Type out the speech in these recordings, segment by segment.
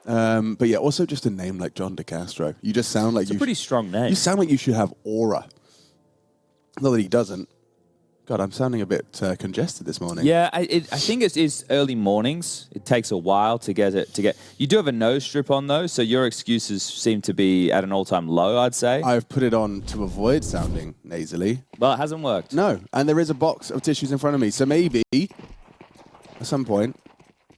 But yeah, also just a name like John DeCastro. You just sound like it's a pretty strong name. You sound like you should have aura. Not that he doesn't. God, I'm sounding a bit congested this morning. Yeah, I think it is early mornings. It takes a while to get it. You do have a nose strip on though, so your excuses seem to be at an all-time low, I'd say. I've put it on to avoid sounding nasally. Well, it hasn't worked. No, and there is a box of tissues in front of me, so maybe at some point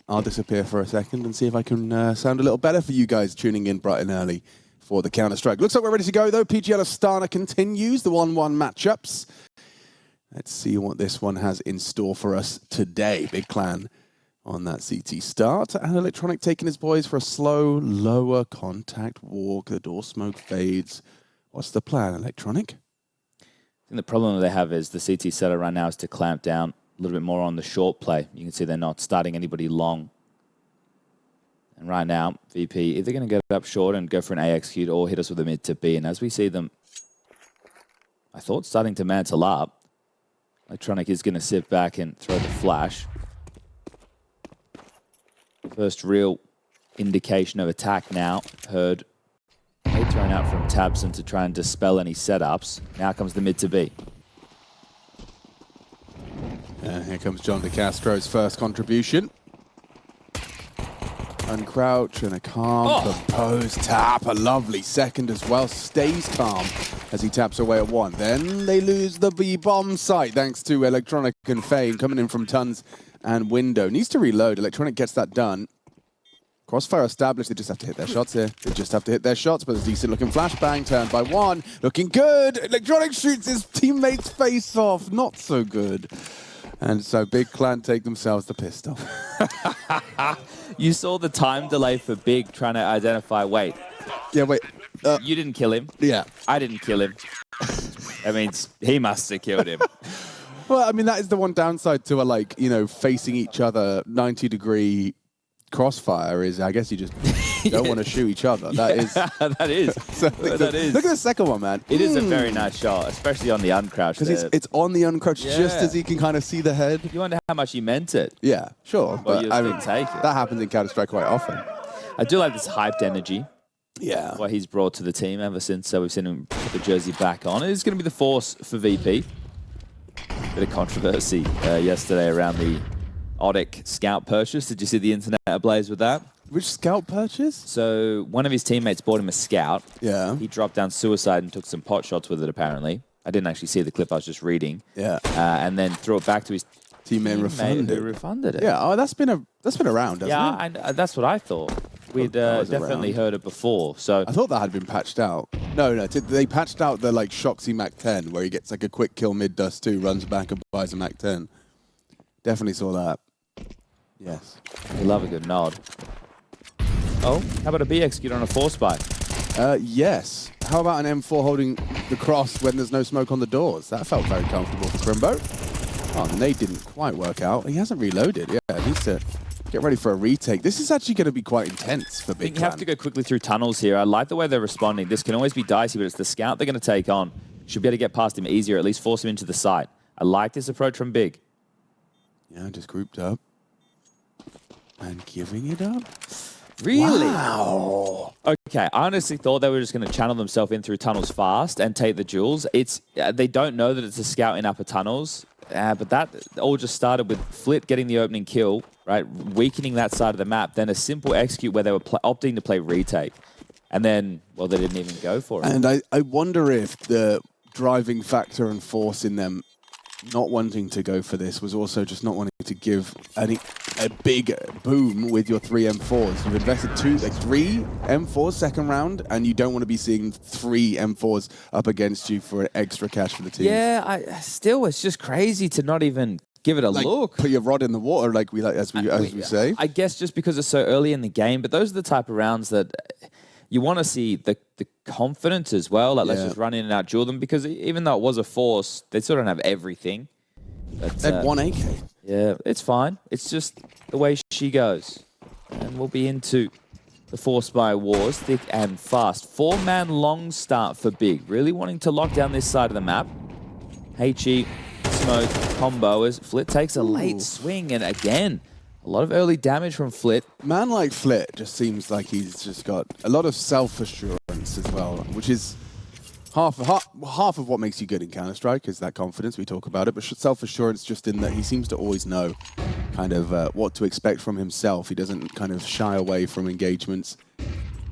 I'll disappear for a second and see if I can sound a little better for you guys tuning in bright and early for the Counter-Strike. Looks like we're ready to go though. PGL Astana continues the 1-1 matchups. Let's see what this one has in store for us today. Big clan on that CT start. And Electronic taking his boys for a slow, lower contact walk. The door smoke fades. What's the plan, Electronic? I think the problem they have is the CT setup right now is to clamp down a little bit more on the short play. You can see they're not starting anybody long. And right now, VP either going to get up short and go for an A execute or hit us with a mid to B. And as we see them, I thought starting to mantle up, Electronic is going to sit back and throw the flash. First real indication of attack now. Heard A thrown out from Tabson to try and dispel any setups. Now comes the mid to B. Here comes John DeCastro's first contribution. Uncrouch and a calm, composed tap. A lovely second as well. Stays calm as he taps away at one. Then they lose the B-bomb site thanks to Electronic and Fane coming in from Tons and Window. Needs to reload. Electronic gets that done. Crossfire established. They just have to hit their shots here. They just have to hit their shots, but a decent looking flashbang turned by one. Looking good. Electronic shoots his teammate's face off. Not so good. And so Big Clan take themselves the pistol. You saw the time delay for Big trying to identify, wait. Yeah, wait. You didn't kill him. Yeah. I didn't kill him. That means he must have killed him. Well, I mean, that is the one downside to a, facing each other 90-degree crossfire is, I guess you just don't want to shoot each other. That is. That is. So that is. Look at the second one, man. It is a very nice shot, especially on the uncrouch. Because it's on the uncrouch just as he can kind of see the head. You wonder how much he meant it. Yeah, sure. Well, but I mean, take it. That happens in Counter-Strike quite often. I do like this hyped energy. Yeah. What he's brought to the team ever since we've seen him put the jersey back on. It is going to be the force for VP. Bit of controversy yesterday around the ODDIK scout purchase. Did you see the internet ablaze with that? Which scout purchase? So one of his teammates bought him a scout. Yeah. He dropped down suicide and took some pot shots with it, apparently. I didn't actually see the clip. I was just reading. Yeah. And then threw it back to his teammate who refunded it. Yeah. Oh, that's been around, hasn't it? Yeah, that's what I thought. We'd definitely heard it before. So I thought that had been patched out. No, they patched out the Shoxy Mac 10 where he gets a quick kill mid Dust2, runs back and buys a Mac 10. Definitely saw that. Yes. We love a good nod. Oh, how about a B execute on a force buy? Yes. How about an M4 holding the cross when there's no smoke on the doors? That felt very comfortable for Crimbo. Oh, the nade didn't quite work out. He hasn't reloaded. Yeah, he needs to get ready for a retake. This is actually going to be quite intense for Big I think you Clan. have to go quickly through tunnels here. I like the way they're responding. This can always be dicey, but it's the scout they're going to take on. Should be able to get past him easier, at least force him into the site. I like this approach from Big. Yeah, just grouped up. And giving it up? Really? Wow. Okay, I honestly thought they were just going to channel themselves in through tunnels fast and take the jewels. It's they don't know that it's a scout in upper tunnels, but that all just started with Flit getting the opening kill, right, weakening that side of the map, then a simple execute where they were opting to play retake. And then, well, they didn't even go for it. And I wonder if the driving factor and force in them not wanting to go for this was also just not wanting to give a big boom with your 3 M4s. You've invested 3 M4s second round, and you don't want to be seeing 3 M4s up against you for extra cash for the team. Yeah, it's just crazy to not even give it a look. Put your rod in the water, as we say. I guess just because it's so early in the game, but those are the type of rounds that you want to see the confidence as well. Let's just run in and out duel them, because even though it was a force, they still don't have everything. They had 1 AK. Yeah, it's fine. It's just the way she goes. And we'll be into the force by wars, thick and fast. 4-man long start for Big. Really wanting to lock down this side of the map. HE, Smoke, combo as Flit takes a late swing. And again, A lot of early damage from Flit. Man like Flit just seems like he's just got a lot of self-assurance as well, which is half of what makes you good in Counter-Strike is that confidence. We talk about it, but self-assurance just in that he seems to always know kind of what to expect from himself. He doesn't kind of shy away from engagements,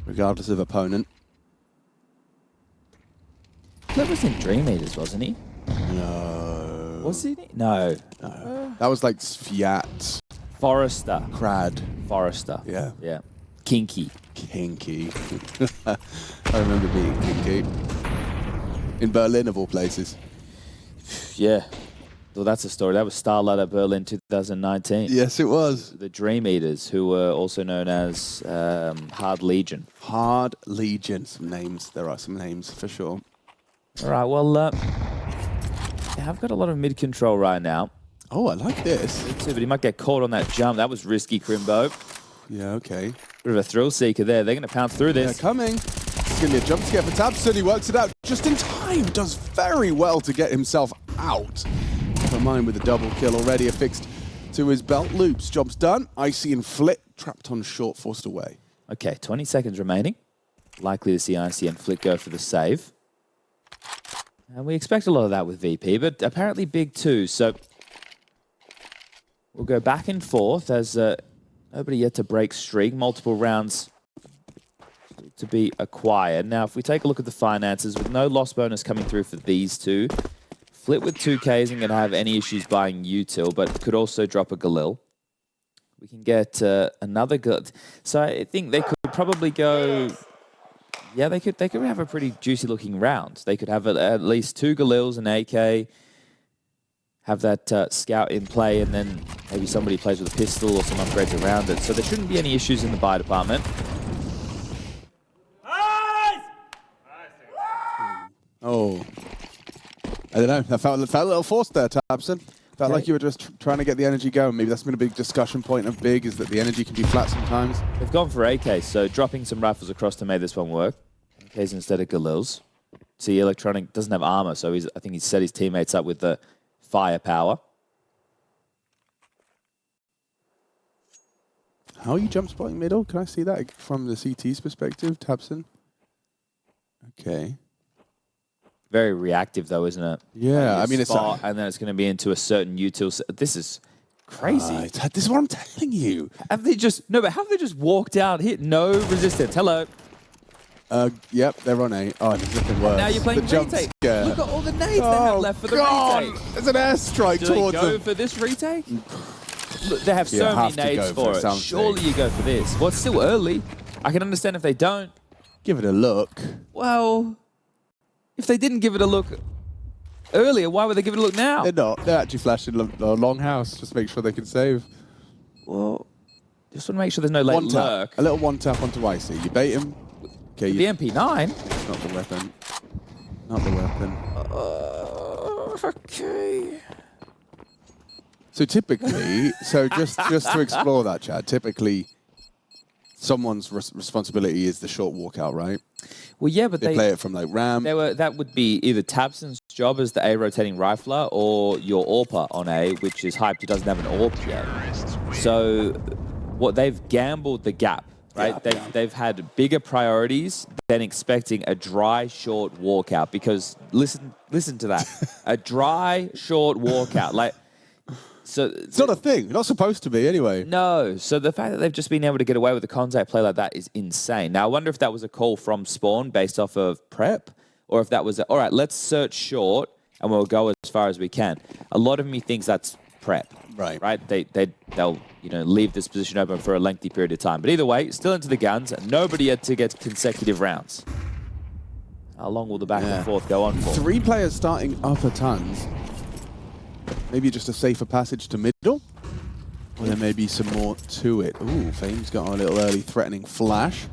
regardless of opponent. Flit was in Dream Eaters, wasn't he? No. Was he? No. That was like Sviat. Forrester. Crad. Forrester. Yeah. Yeah. Kinky. Kinky. I remember being kinky. In Berlin, of all places. Yeah. Well, that's a story. That was Starlight Berlin 2019. Yes, it was. The Dream Eaters, who were also known as Hard Legion. Hard Legion. Some names. There are some names for sure. All right, well, yeah, I've got a lot of mid-control right now. Oh, I like this. But he might get caught on that jump. That was risky, Crimbo. Yeah, okay. Bit of a thrill seeker there. They're going to pounce through this. They're coming. It's going to be a jump scare for Tabson. He works it out just in time. Does very well to get himself out. Never mind with a double kill already affixed to his belt. Loops. Job's done. Icy and Flit trapped on short, forced away. Okay, 20 seconds remaining. Likely to see Icy and Flit go for the save. And we expect a lot of that with VP, but apparently big too. So we'll go back and forth as nobody yet to break streak. Multiple rounds to be acquired. Now, if we take a look at the finances, with no loss bonus coming through for these two, Flit with 2K isn't going to have any issues buying util, but could also drop a Galil. We can get another Galil. So I think they could probably go... Yeah, they could have a pretty juicy looking round. They could have at least 2 Galils and AK, have that scout in play, and then maybe somebody plays with a pistol or some upgrades around it. So there shouldn't be any issues in the buy department. Oh. I don't know. I felt a little forced there, Tabson. Felt like you were just trying to get the energy going. Maybe that's been a big discussion point of Big, is that the energy can be flat sometimes. They've gone for AK, so dropping some rifles across to make this one work. AKs instead of Galils. See, Electronic doesn't have armor, so I think he's set his teammates up with the firepower. How are you jump spotting middle? Can I see that from the CT's perspective, Tabson? Okay. Very reactive, though, isn't it? Yeah, I mean, it's... and then it's going to be into a certain util. This is crazy. This is what I'm telling you. Have they just... No, but have they just walked out, hit no resistance? Hello. Yep, they're on A. Oh, there's nothing worse. Now you're playing retake. Look at all the nades they have left for the retake. There's an airstrike towards them. Do they go for this retake? Look, they have so many nades for it. Surely you go for this. Well, it's still early. I can understand if they don't. Give it a look. Well... If they didn't give it a look earlier, why would they give it a look now? They're not. They're actually flashing the long house. Just make sure they can save. Well, just want to make sure there's no late lurk. A little one tap onto Icy. You bait him. Okay. The MP9? It's not the weapon. Not the weapon. Okay. So typically, just to explore that, Chad, typically someone's responsibility is the short walkout, right? Well, yeah, but they play it from like RAM. That would be either Tabson's job as the A rotating rifler or your AWPer on A, which is hyped. It doesn't have an AWP yet. So what they've gambled the gap, right? Yeah, they've had bigger priorities than expecting a dry short walkout. Because listen to that, a dry short walkout, like. So it's not a thing. Not supposed to be, anyway. No. So the fact that they've just been able to get away with a contact play like that is insane. Now, I wonder if that was a call from Spawn based off of prep, or if that was, all right, let's search short and we'll go as far as we can. A lot of me thinks that's prep. Right. Right? They'll leave this position open for a lengthy period of time. But either way, still into the guns. Nobody yet to get consecutive rounds. How long will the back and forth go on for? 3 players starting upper tons. Maybe just a safer passage to middle. Or there may be some more to it. Ooh, Fame's got a little early threatening flash.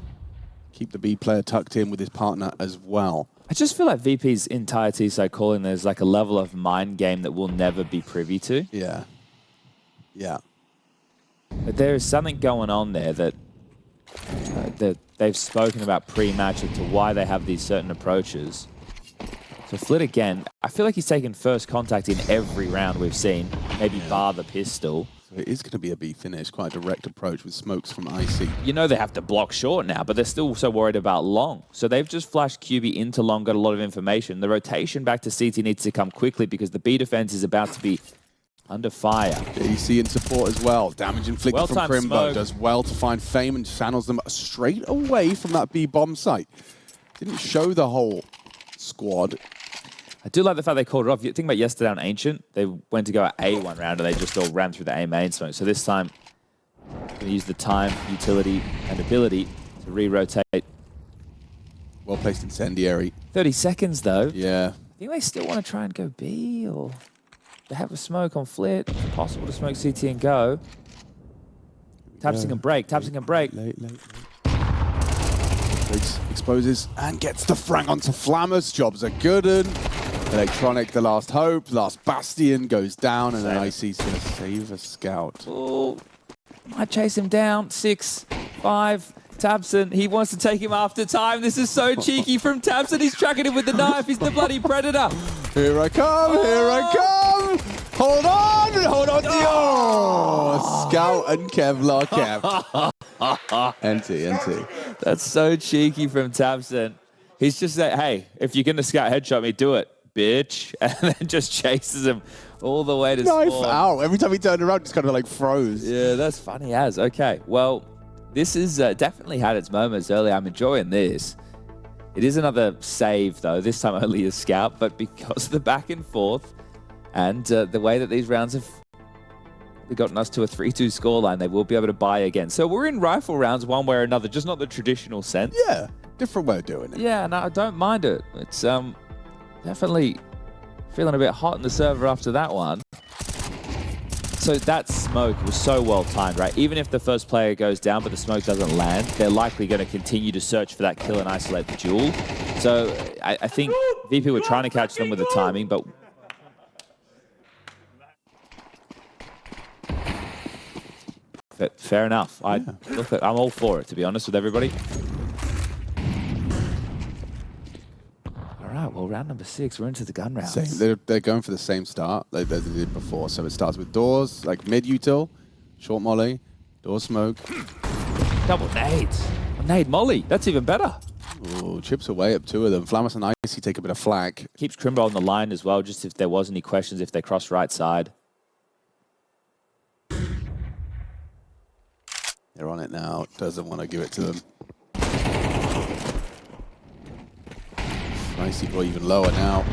Keep the B player tucked in with his partner as well. I just feel like VP's entire T-side calling, there's like a level of mind game that we'll never be privy to. Yeah. Yeah. But there is something going on there that they've spoken about pre-match as to why they have these certain approaches. So Flit again, I feel like he's taken first contact in every round we've seen, maybe bar the pistol. So it is going to be a B finish, quite a direct approach with smokes from Icy. You know they have to block short now, but they're still so worried about long. So they've just flashed QB into long, got a lot of information. The rotation back to CT needs to come quickly because the B defense is about to be under fire. JDC in support as well. Damage inflicted from Crimbo. Smoke. Does well to find Fame and channels them straight away from that B bomb site. Didn't show the whole squad. I do like the fact they called it off. You think about yesterday on Ancient, they went to go at A one round and they just all ran through the A main smoke. So this time, going to use the time, utility, and ability to re-rotate. Well placed incendiary. 30 seconds though. Yeah. I think they still want to try and go B, or they have a smoke on Flit. It's possible to smoke CT and go. Tapsing and break, tapsing and break. Late. Exposes and gets the frag onto Flammers. Jobs are good. Electronic, the last hope, last bastion goes down, and then Icy's going to save a scout. Oh, might chase him down. 6, 5. Tabson, he wants to take him after time. This is so cheeky from Tabson. He's tracking him with the knife. He's the bloody predator. Here I come, here I come. Hold on to your Scout and Kevlar Kev. NT. That's so cheeky from Tabson. He's just like, hey, if you're going to scout headshot me, do it, bitch. And then just chases him all the way to Knife spawn. out. Every time he turned around, just kind of like froze. Yeah, that's funny as. Okay, well, this has definitely had its moments earlier. I'm enjoying this. It is another save, though, this time only as scout, but because of the back and forth and the way that these rounds have gotten us to a 3-2 scoreline, they will be able to buy again. So we're in rifle rounds one way or another, just not the traditional sense. Yeah, different way of doing it. Yeah, and I don't mind it. It's definitely feeling a bit hot in the server after that one. So that smoke was so well timed, right? Even if the first player goes down but the smoke doesn't land, they're likely going to continue to search for that kill and isolate the duel. So I think VP were trying to catch them with the timing, but fair enough. I'm all for it, to be honest with everybody. All right, well, round number 6, we're into the gun rounds. They're going for the same start like they did before. So it starts with doors, like mid-util, short molly, door smoke. Double nades. A nade molly. That's even better. Ooh, chips away up 2 of them. Flamus and Icy take a bit of flak. Keeps Crimbo on the line as well, just if there was any questions, if they cross right side. They're on it now. Doesn't want to give it to them. Icy boy even lower now.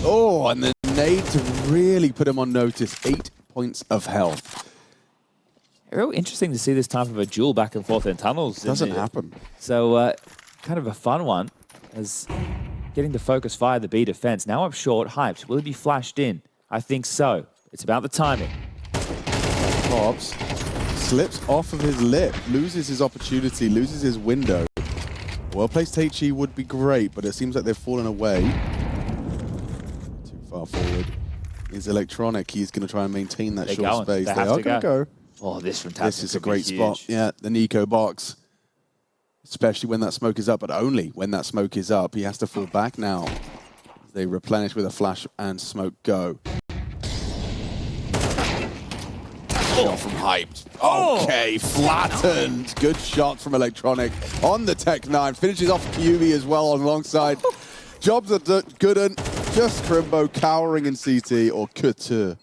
Oh, and the nade to really put him on notice. 8 points of health. Real interesting to see this type of a duel back and forth in tunnels. Doesn't happen. So kind of a fun one as getting to focus fire the B defense. Now up short, hyped. Will he be flashed in? I think so. It's about the timing. Pops slips off of his lip, loses his opportunity, loses his window. Well-placed HE would be great, but it seems like they've fallen away. Too far forward. He's electronic. He's going to try and maintain that short space. They are going to go. Oh, this from Tabson. This is a great spot. Yeah, the Nico box. Especially when that smoke is up, but only when that smoke is up. He has to fall back now. They replenish with a flash and smoke go. Shot from Hyped. Okay, flattened. Good shot from Electronic on the Tech 9. Finishes off QB as well alongside. Jobs are good and just Crimbo cowering in CT or HOTU.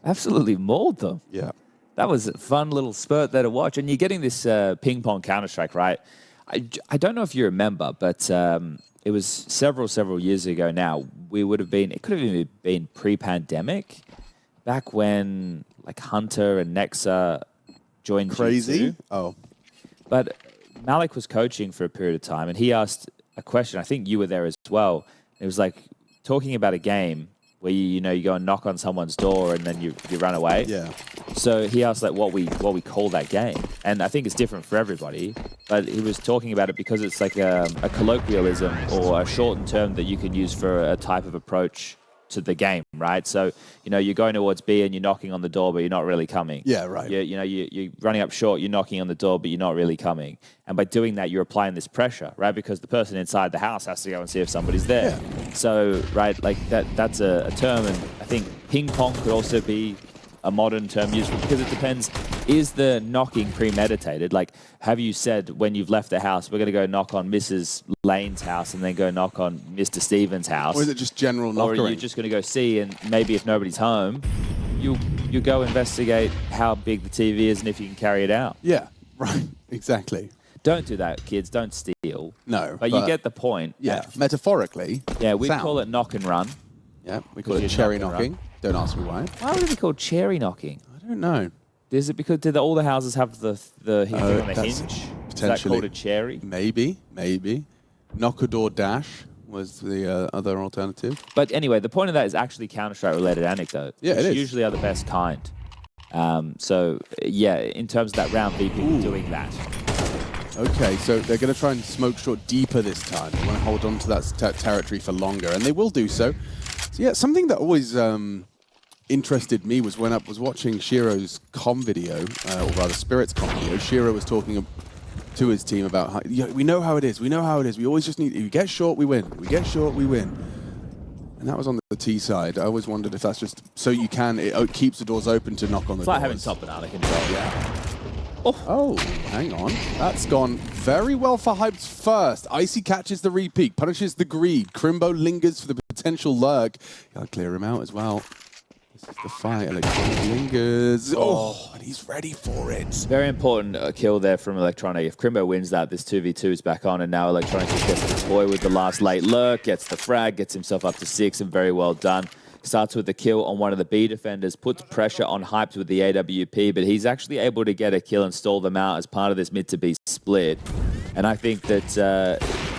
Absolutely mauled them. Yeah. That was a fun little spurt there to watch. And you're getting this ping-pong Counter-Strike, right? I don't know if you remember, but it was several years ago now. We would have been, it could have even been pre-pandemic, back when like Hunter and Nexa joined Crazy? G2. Oh. But Malik was coaching for a period of time, and he asked a question. I think you were there as well. It was like talking about a game where you go and knock on someone's door and then you run away. Yeah. So he asked like what we call that game, and I think it's different for everybody. But he was talking about it because it's like a colloquialism or a shortened term that you can use for a type of approach to the game, right? So you're going towards B and you're knocking on the door, but you're not really coming. Yeah, right. You're running up short, you're knocking on the door, but you're not really coming. And by doing that, you're applying this pressure, right? Because the person inside the house has to go and see if somebody's there. Yeah. So, right, like that's a term, and I think ping pong could also be a modern term used for, because it depends, is the knocking premeditated? Like, have you said when you've left the house, we're going to go knock on Mrs. Lane's house and then go knock on Mr. Stevens' house? Or is it just general knocking? Or are you just going to go see, and maybe if nobody's home, you go investigate how big the TV is and if you can carry it out? Yeah, right, exactly. Don't do that, kids. Don't steal. No. But you get the point. Yeah, metaphorically. Yeah, we call it knock and run. Yeah, we call it cherry knocking. Don't ask me why. Why would it be called cherry knocking? I don't know. Is it because all the houses have the thing on the hinge? Potentially. Is that called a cherry? Maybe. Knock-a-door dash was the other alternative. But anyway, the point of that is actually Counter-Strike related anecdote. Yeah, which it is. usually are the best kind. So, yeah, in terms of that round, VP doing that. Okay, so they're going to try and smoke short deeper this time. They want to hold on to that territory for longer, and they will do so. So yeah, something that always interested me was when I was watching Shiro's comm video, or rather Spirit's comm video. Shiro was talking to his team about how, we know how it is, we always just need, we get short, we win. We get short, we win. And that was on the T side. I always wondered if that's just so you can, it keeps the doors open to knock on the doors. It's like having top banana control. Yeah. Oh, hang on. That's gone very well for Hype's first. Icy catches the repeat, punishes the greed. Crimbo lingers for the potential lurk. Gotta clear him out as well. This is the fight. Electronic lingers. Oh, and he's ready for it. Very important kill there from Electronic. If Crimbo wins that, this 2v2 is back on, and now Electronic just gets the toy with the last late lurk, gets the frag, gets himself up to 6, and very well done. Starts with the kill on one of the B defenders, puts pressure on Hypes with the AWP, but he's actually able to get a kill and stall them out as part of this mid to B split. And I think that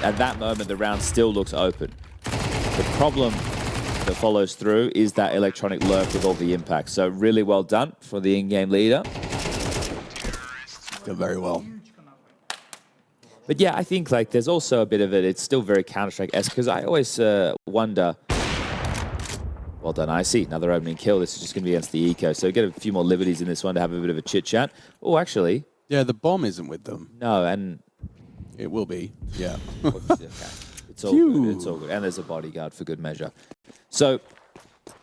at that moment, the round still looks open. The problem that follows through is that Electronic lurk with all the impact. So really well done for the in-game leader. Done very well. But yeah, I think like there's also a bit of it. It's still very Counter-Strike-esque because I always wonder. Well done, Icy. Another opening kill. This is just going to be against the Eco. So get a few more liberties in this one to have a bit of a chit-chat. Oh, actually. Yeah, the bomb isn't with them. No, and... It will be, yeah. Okay. It's all good. It's all good. And there's a bodyguard for good measure. So,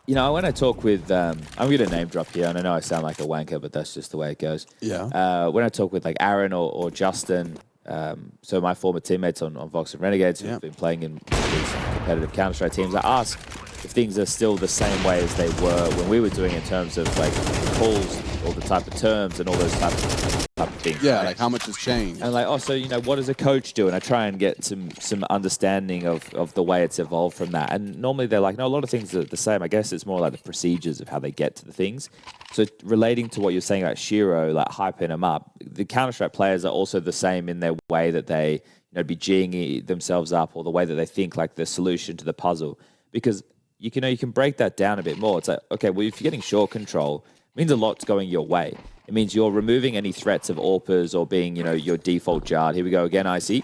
you know, when I talk with... I'm going to name drop here, and I know I sound like a wanker, but that's just the way it goes. Yeah. When I talk with like Aaron or Justin, so my former teammates on Vox and Renegades who've been playing in these competitive Counter-Strike teams, I ask if things are still the same way as they were when we were doing in terms of like the calls, all the type of terms and all those type of things. Yeah, right? like how much has changed. And like, oh, so, you know, what does a coach do? And I try and get some understanding of the way it's evolved from that. And normally they're like, no, a lot of things are the same. I guess it's more like the procedures of how they get to the things. So relating to what you're saying about Shiro, like hyping them up, the Counter-Strike players are also the same in their way that they, you know, be G'ing themselves up, or the way that they think like the solution to the puzzle. Because you can break that down a bit more. It's like, okay, well, if you're getting short control, it means a lot's going your way. It means you're removing any threats of AWPers or being, you know, your default Jard. Here we go again, Icy.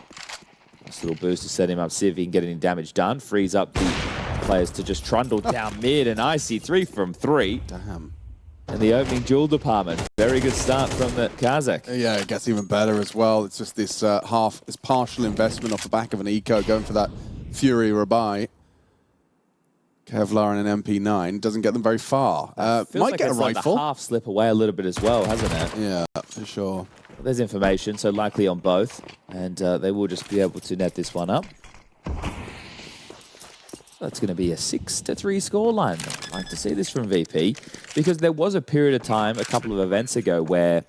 Nice little boost to set him up, see if he can get any damage done. Frees up the players to just trundle down mid, and Icy 3 from 3. Damn. In the opening duel department. Very good start from the Kazakh. Yeah, it gets even better as well. It's just this this partial investment off the back of an eco, going for that FURIA buy. Kevlar and an MP9 doesn't get them very far. Might like get a rifle. The half slip away a little bit as well, hasn't it? Yeah, for sure. There's information, so likely on both, and they will just be able to net this one up. That's going to be a 6-3 scoreline. I'd like to see this from VP, because there was a period of time, a couple of events ago, where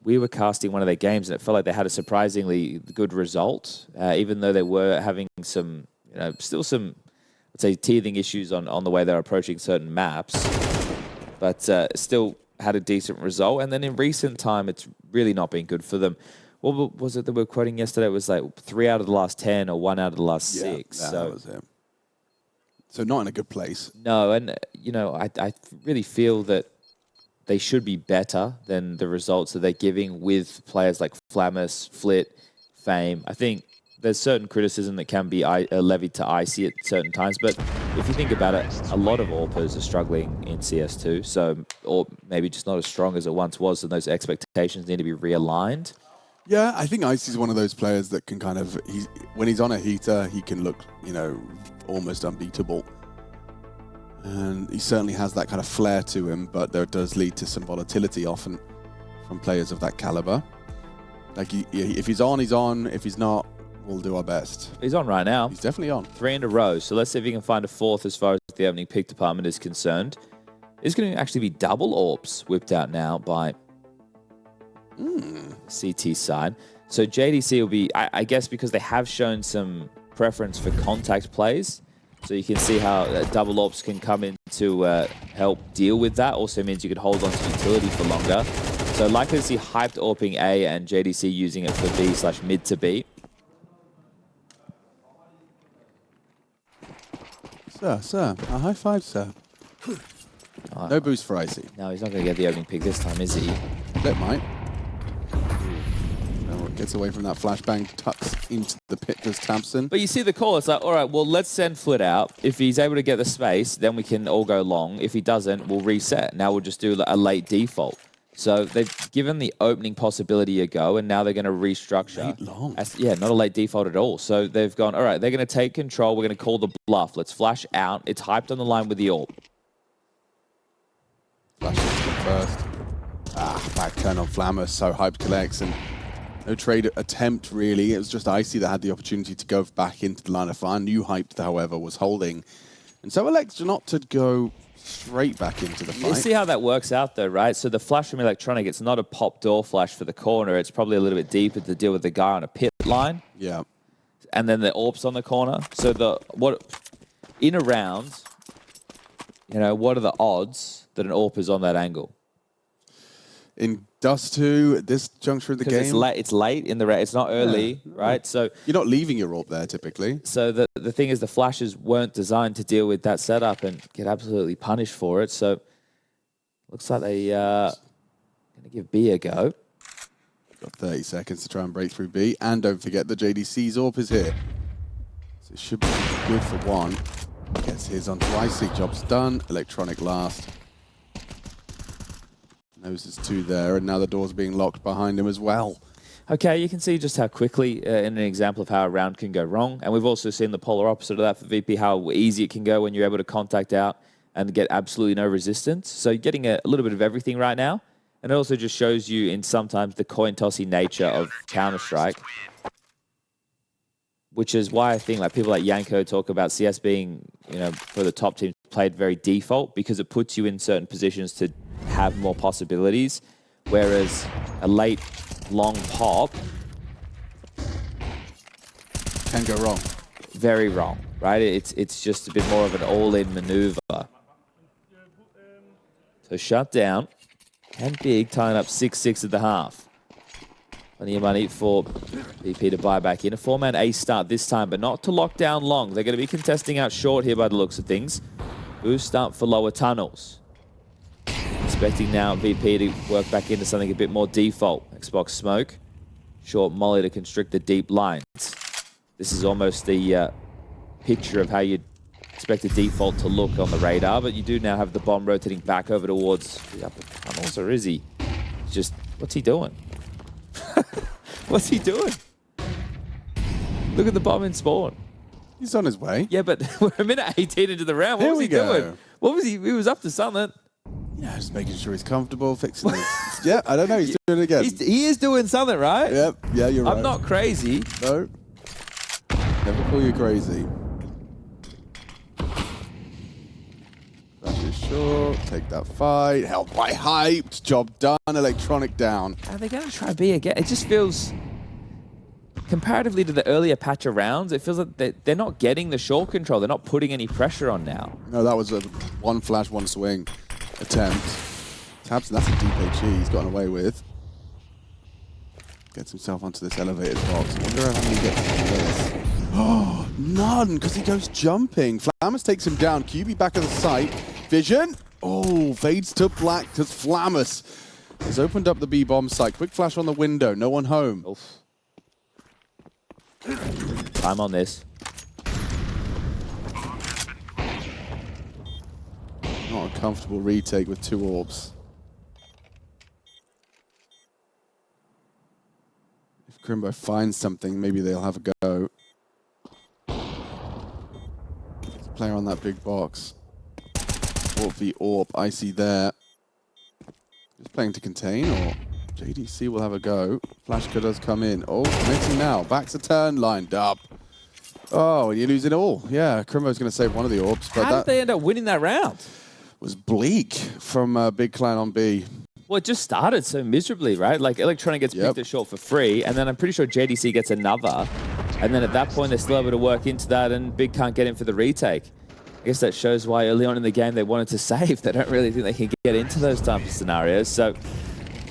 we were casting one of their games, and it felt like they had a surprisingly good result, even though they were having some, you know, still some, let's say, teething issues on the way they're approaching certain maps, but still had a decent result. And then in recent time, it's really not been good for them. What was it that we were quoting yesterday? It was like 3 out of the last 10 or 1 out of the last 6. Yeah, that was it. So not in a good place. No, and, you know, I really feel that they should be better than the results that they're giving with players like Flamus, Flit, Fame. I think there's certain criticism that can be levied to Icy at certain times, but if you think about it, a lot of AWPers are struggling in CS2, so, or maybe just not as strong as it once was, and those expectations need to be realigned. Yeah, I think Icy's one of those players that can kind of, when he's on a heater, he can look, you know, almost unbeatable. And he certainly has that kind of flair to him, but there does lead to some volatility often from players of that caliber. Like, if he's on, he's on. If he's not, we'll do our best. He's on right now. He's definitely on. 3 in a row. So let's see if he can find a fourth as far as the opening pick department is concerned. It's going to actually be double AWPs whipped out now by CT side. So JDC will be, I guess, because they have shown some preference for contact plays. So you can see how double AWPs can come in to help deal with that. Also means you could hold on to utility for longer. So likely to see hyped AWPing A and JDC using it for B/mid to B. Sir, a high five, sir. No boost for Icy. No, he's not going to get the opening pick this time, is he? That might. Gets away from that flashbang, tucks into the pit, does Thompson. But you see the call, it's like, all right, well, let's send Flit out. If he's able to get the space, then we can all go long. If he doesn't, we'll reset. Now we'll just do a late default. So they've given the opening possibility a go, and now they're going to restructure. Late long. Yeah, not a late default at all. So they've gone, all right, they're going to take control. We're going to call the bluff. Let's flash out. It's hyped on the line with the AWP. Flash first. Back turn on Flammer, so hyped collects, and no trade attempt, really. It was just Icy that had the opportunity to go back into the line of fire. New hyped, however, was holding. And so elects not to go straight back into the fight. You see how that works out, though, right? So the flash from Electronic, it's not a pop door flash for the corner. It's probably a little bit deeper to deal with the guy on a pit line. Yeah. And then the AWP's on the corner. So in a round, you know, what are the odds that an AWP is on that angle? In Dust2, this juncture of the game, it's late in the race. It's not early, right? So you're not leaving your AWP there typically. So the thing is, the flashes weren't designed to deal with that setup and get absolutely punished for it. So looks like they going to give B a go. Got 30 seconds to try and break through B, and don't forget the JDC's AWP is here, so it should be good for one. Gets his onto Icy. Job's done. Electronic last. Noses 2 there, and now the door's being locked behind him as well. Okay, you can see just how quickly, in an example of how a round can go wrong. And we've also seen the polar opposite of that for VP, how easy it can go when you're able to contact out and get absolutely no resistance. So you're getting a little bit of everything right now. And it also just shows you in sometimes the coin-tossy nature of Counter-Strike, which is why I think like people like Yanko talk about CS being, you know, for the top teams played very default, because it puts you in certain positions to have more possibilities, whereas a late long pop can go wrong. Very wrong, right? It's just a bit more of an all-in maneuver. So shut down and Big tying up 6-6 at the half. Plenty of money for VP to buy back in. A 4-man ace start this time, but not to lock down long. They're going to be contesting out short here by the looks of things. Boost up for lower tunnels. Expecting now VP to work back into something a bit more default. Xbox smoke. Short molly to constrict the deep lines. This is almost the picture of how you'd expect a default to look on the radar, but you do now have the bomb rotating back over towards the upper tunnels, or is he? Just, what's he doing? What's he doing? Look at the bomb in spawn. He's on his way. Yeah, but we're a minute 18 into the round. What was he doing? What was he? He was up to something. Yeah, just making sure he's comfortable, fixing it. Yeah, I don't know. He's doing it again. He is doing something, right? Yep. Yeah, you're right. I'm not crazy. No. Never call you crazy. Flash is short. Take that fight. Helped by hyped. Job done. Electronic down. Are they going to try B again? It just feels, comparatively to the earlier patch of rounds, it feels like they're not getting the short control. They're not putting any pressure on now. No, that was a one flash, one swing attempt. Tabson, that's a deep HE he's gotten away with. Gets himself onto this elevated box. I wonder how he gets through this. Oh, none, because he goes jumping. Flammus takes him down. QB back of the site. Vision. Oh, fades to black because Flammus has opened up the B bomb site. Quick flash on the window. No one home. Oof. Time on this. Not a comfortable retake with 2 orbs. If Crimbo finds something, maybe they'll have a go. There's a player on that big box. for the AWP. Icy there. Just playing to contain, or JDC will have a go. Flashka does come in. Oh, mixing now. Back to turn, lined up. Oh, and you lose it all. Yeah, Crimbo's going to save one of the AWPs. But how did they end up winning that round? Was bleak from Big Clan on B. Well, it just started so miserably, right? Like, Electronic gets picked at short for free, and then I'm pretty sure JDC gets another. And then at that point, they're still able to work into that, and Big can't get in for the retake. I guess that shows why early on in the game they wanted to save. They don't really think they can get into those types of scenarios. So,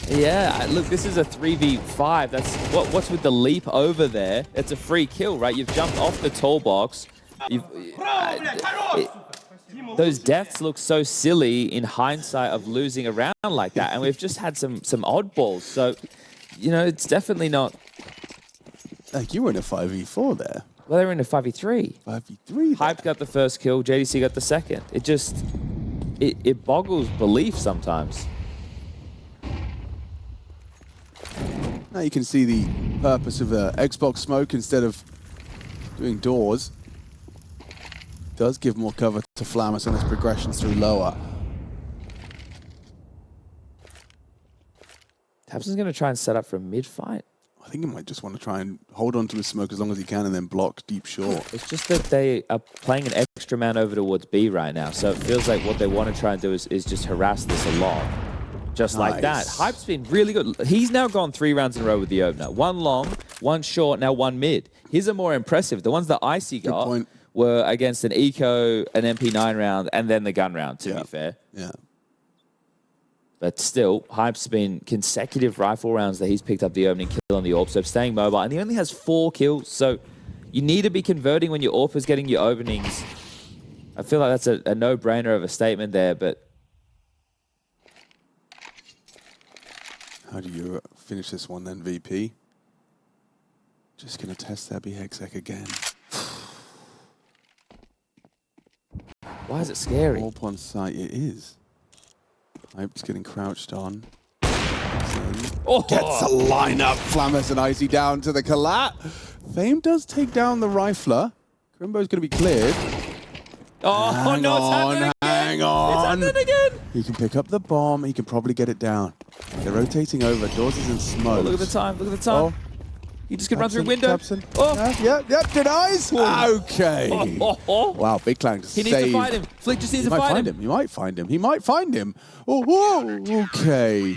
yeah, look, this is a 3v5. That's what's with the leap over there. It's a free kill, right? You've jumped off the tall box. Those deaths look so silly in hindsight of losing a round like that. And we've just had some oddballs. So, you know, it's definitely not... Like, you were in a 5v4 there. Well, they were in a 5v3. 5v3. Hype got the first kill, JDC got the second. It just... It boggles belief sometimes. Now you can see the purpose of the Xbox smoke instead of doing doors. Does give more cover to Flammus on his progressions through lower. Tabson's going to try and set up for a mid-fight. I think he might just want to try and hold on to his smoke as long as he can and then block deep short. It's just that they are playing an extra man over towards B right now, so it feels like what they want to try and do is just harass this a lot. Just like that. Hype's been really good. He's now gone 3 rounds in a row with the opener. 1 long, 1 short, now 1 mid. His are more impressive. The ones that Icy got were against an Eco, an MP9 round, and then the gun round, to be fair. Yeah. But still, Hype's been consecutive rifle rounds that he's picked up the opening kill on the AWP, so staying mobile. And he only has 4 kills, so you need to be converting when your AWP is getting your openings. I feel like that's a no-brainer of a statement there, but... How do you finish this one then, VP? Just going to test that BHEXEC again. Why is it scary? AWP on site, it is. Hype's getting crouched on. Oh. Gets a lineup. Flammus and Icy down to the collat. Fame does take down the rifler. Crimbo's going to be cleared. Oh, hang no, on, hang on. It's happening again. He can pick up the bomb. He can probably get it down. They're rotating over. Doors is in smoke. Oh, look at the time. Look at the time. Oh. You just can run through window. Tabson. Oh. Yep, denies. Okay. Wow, Big Clan to He needs to find him. Flick just needs to find him. He might find him. He might find him. Oh, whoa. Okay.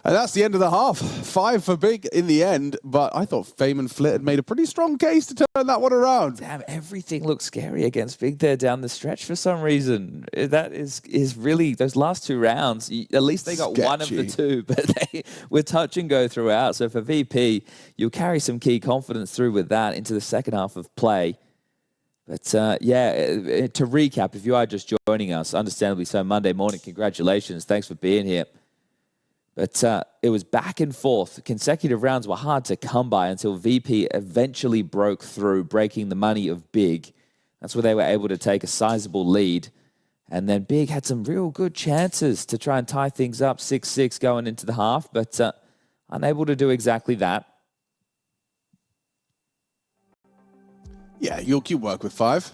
And that's the end of the half. 5 for Big in the end, but I thought Fame and Flit had made a pretty strong case to turn that one around. Damn, everything looks scary against Big there down the stretch for some reason. That is really, those last 2 rounds, at least they got one of the 2, but they were touch and go throughout. So for VP, you'll carry some key confidence through with that into the second half of play. But yeah, to recap, if you are just joining us, understandably so, Monday morning, congratulations. Thanks for being here. But it was back and forth. Consecutive rounds were hard to come by until VP eventually broke through, breaking the money of Big. That's where they were able to take a sizable lead. And then Big had some real good chances to try and tie things up, 6-6 going into the half, but unable to do exactly that. Yeah, you'll keep work with 5.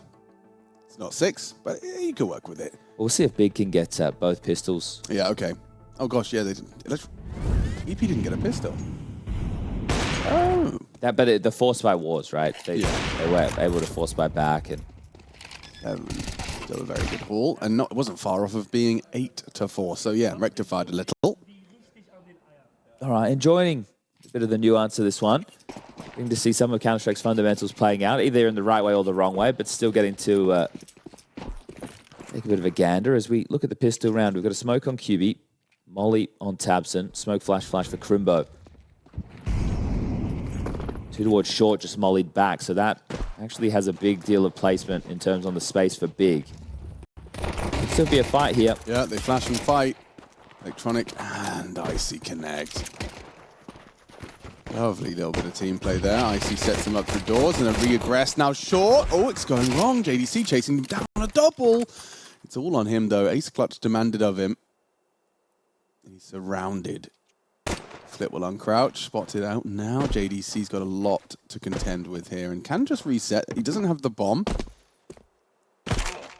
It's not 6, but you can work with it. We'll see if Big can get both pistols. Yeah, okay. Oh gosh, yeah, EP didn't get a pistol. Oh. But the force buy wars, right? They were able to force buy back. And still a very good haul. And it wasn't far off of being 8-4. So yeah, rectified a little. All right, enjoying a bit of the nuance of this one. Getting to see some of Counter-Strike's fundamentals playing out, either in the right way or the wrong way, but still getting to take a bit of a gander as we look at the pistol round. We've got a smoke on QB. Molly on Tabson. Smoke flash for Crimbo. 2 towards short, just mollied back. So that actually has a big deal of placement in terms on the space for Big. Could still be a fight here. Yeah, they flash and fight. Electronic and Icy connect. Lovely little bit of team play there. Icy sets him up through doors and a reaggress now short. Oh, it's going wrong. JDC chasing him down on a double. It's all on him though. Ace Clutch demanded of him. He's surrounded. Flit will uncrouch, spots it out now. JDC's got a lot to contend with here and can just reset. He doesn't have the bomb,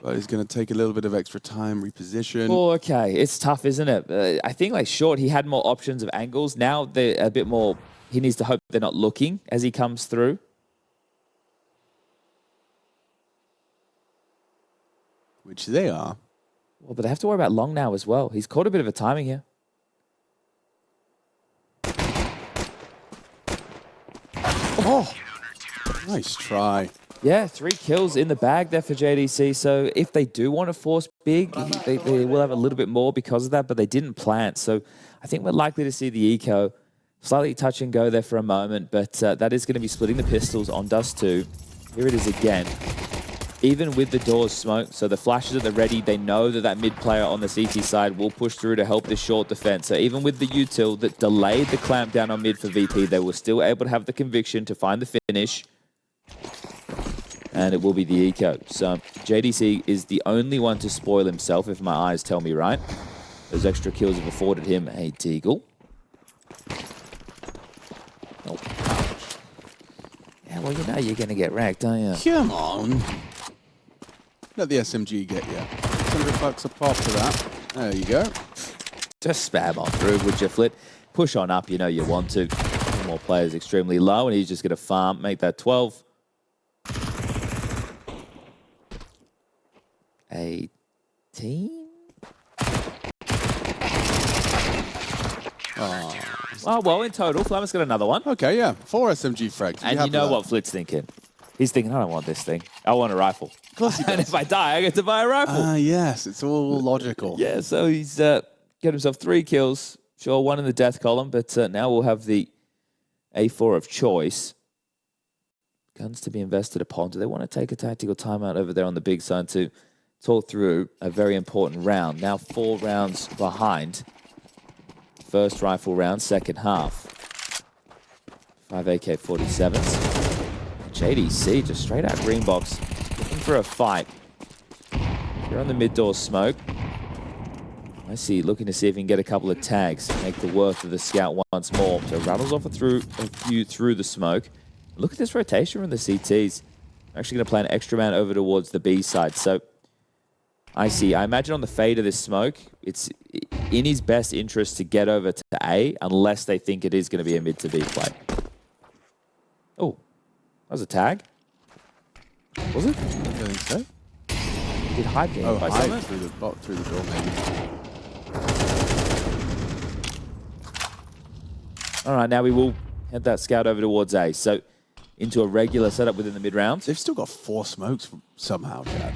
But he's going to take a little bit of extra time, reposition. Oh, okay. It's tough, isn't it? I think like short, he had more options of angles. Now they're a bit more, he needs to hope they're not looking as he comes through. Which they are. Well, but they have to worry about long now as well. He's caught a bit of a timing here. Oh, nice try. Yeah, 3 kills in the bag there for JDC. So if they do want to force big, they will have a little bit more because of that, but they didn't plant. So I think we're likely to see the eco slightly touch and go there for a moment, but that is going to be splitting the pistols on Dust2. Here it is again. Even with the doors smoked, so the flashes at the ready, they know that that mid player on the CT side will push through to help this short defense. So even with the util that delayed the clamp down on mid for VP, they were still able to have the conviction to find the finish. And it will be the eco. So JDC is the only one to spoil himself, if my eyes tell me right. Those extra kills have afforded him a deagle. Oh. Yeah, well, you know you're going to get wrecked, don't you? Come on. Let the SMG get you. $600 a pop for that. There you go. Just spam on through, would you, Flit? Push on up, you know you want to. More players extremely low, and he's just going to farm, make that 12. 18? Oh, well, in total, Flammer's got another one. Okay, yeah. 4 SMG frags. And you know what Flit's thinking. He's thinking, I don't want this thing. I want a rifle. Of course he does. And if I die, I get to buy a rifle. Ah, yes. It's all logical. Yeah, so he's got himself 3 kills. Sure, 1 in the death column, but now we'll have the A4 of choice. Guns to be invested upon. Do they want to take a tactical timeout over there on the big side to talk through a very important round? Now 4 rounds behind. First rifle round, second half. 5 AK-47s. JDC just straight out green box, looking for a fight. You're on the mid door smoke. I see, looking to see if he can get a couple of tags, make the worth of the scout once more. So rattles off a few through the smoke. Look at this rotation from the CTs. I'm actually going to play an extra man over towards the B side. So I see. I imagine on the fade of this smoke, it's in his best interest to get over to A unless they think it is going to be a mid to B play. Oh, that was a tag. Was it? I don't think so. Did hype game by hype through the door maybe. All right, now we will head that scout over towards A. So into a regular setup within the mid rounds. They've still got 4 smokes somehow, Chad.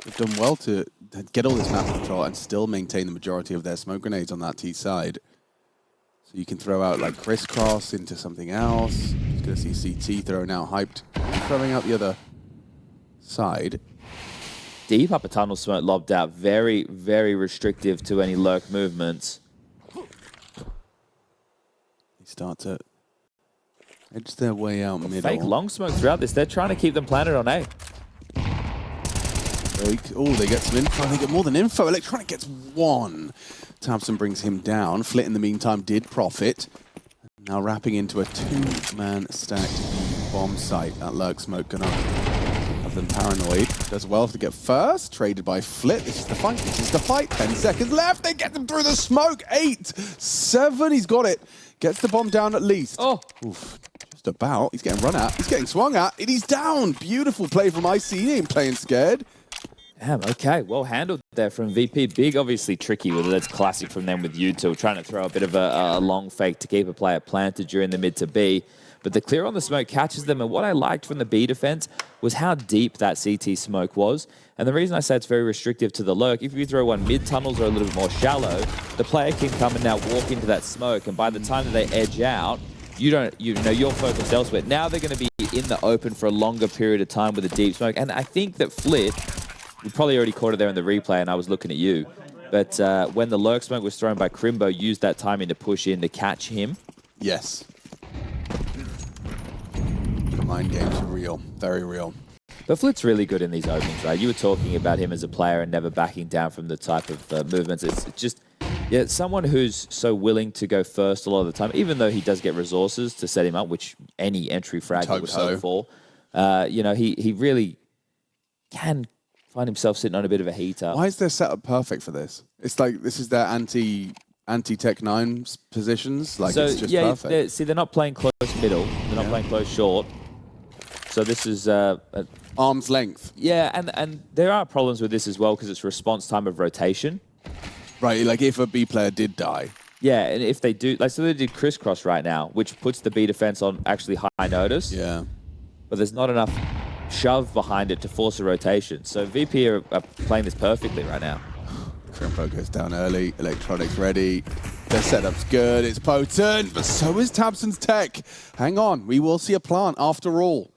They've done well to get all this map control and still maintain the majority of their smoke grenades on that T side. So you can throw out like crisscross into something else. Just going to see CT throwing out hyped, throwing out the other side. Deep upper tunnel smoke lobbed out. Very, very restrictive to any lurk movements. They start to edge their way out middle. Fake long smoke throughout this. They're trying to keep them planted on A. Oh, they get some info. They get more than info. Electronic gets 1. Thompson brings him down. Flit, in the meantime, did profit. Now wrapping into a 2-man stacked bomb site. That lurk smoke gonna have them paranoid. Does well to get first. Traded by Flit. This is the fight. This is the fight. 10 seconds left. They get them through the smoke. 8, 7. He's got it. Gets the bomb down at least. Oh. Oof. Just about. He's getting run at. He's getting swung at. And he's down. Beautiful play from IC. He ain't playing scared. Damn, okay. Well handled there from VP. Big, obviously tricky with it. That's classic from them with util, trying to throw a bit of a long fake to keep a player planted during the mid to B. But the clear on the smoke catches them. And what I liked from the B defense was how deep that CT smoke was. And the reason I say it's very restrictive to the lurk, if you throw one mid tunnels or a little bit more shallow, the player can come and now walk into that smoke. And by the time that they edge out, you're focused elsewhere. Now they're going to be in the open for a longer period of time with a deep smoke. And I think that Flit, you probably already caught it there in the replay, and I was looking at you. But when the lurk smoke was thrown by Crimbo, used that timing to push in to catch him. Yes. The mind games are real. Very real. But Flit's really good in these opens, right? You were talking about him as a player and never backing down from the type of movements. It's just, yeah, someone who's so willing to go first a lot of the time, even though he does get resources to set him up, which any entry frag would hope for. You know, he really can find himself sitting on a bit of a heater. Why is their setup perfect for this? It's like this is their anti-Tech 9 positions. Like So it's just yeah, perfect. they're not playing close middle. They're not playing close short. So this is Arm's length. yeah, and there are problems with this as well because it's response time of rotation. Right, like if a B player did die. Yeah, and if they do, like so they did crisscross right now, which puts the B defense on actually high notice. Yeah. But there's not enough shove behind it to force a rotation. So VP are playing this perfectly right now. Crimpo goes down early. Electronics ready. Their setup's good. It's potent, but so is tabseN's tech. Hang on, we will see a plant after all.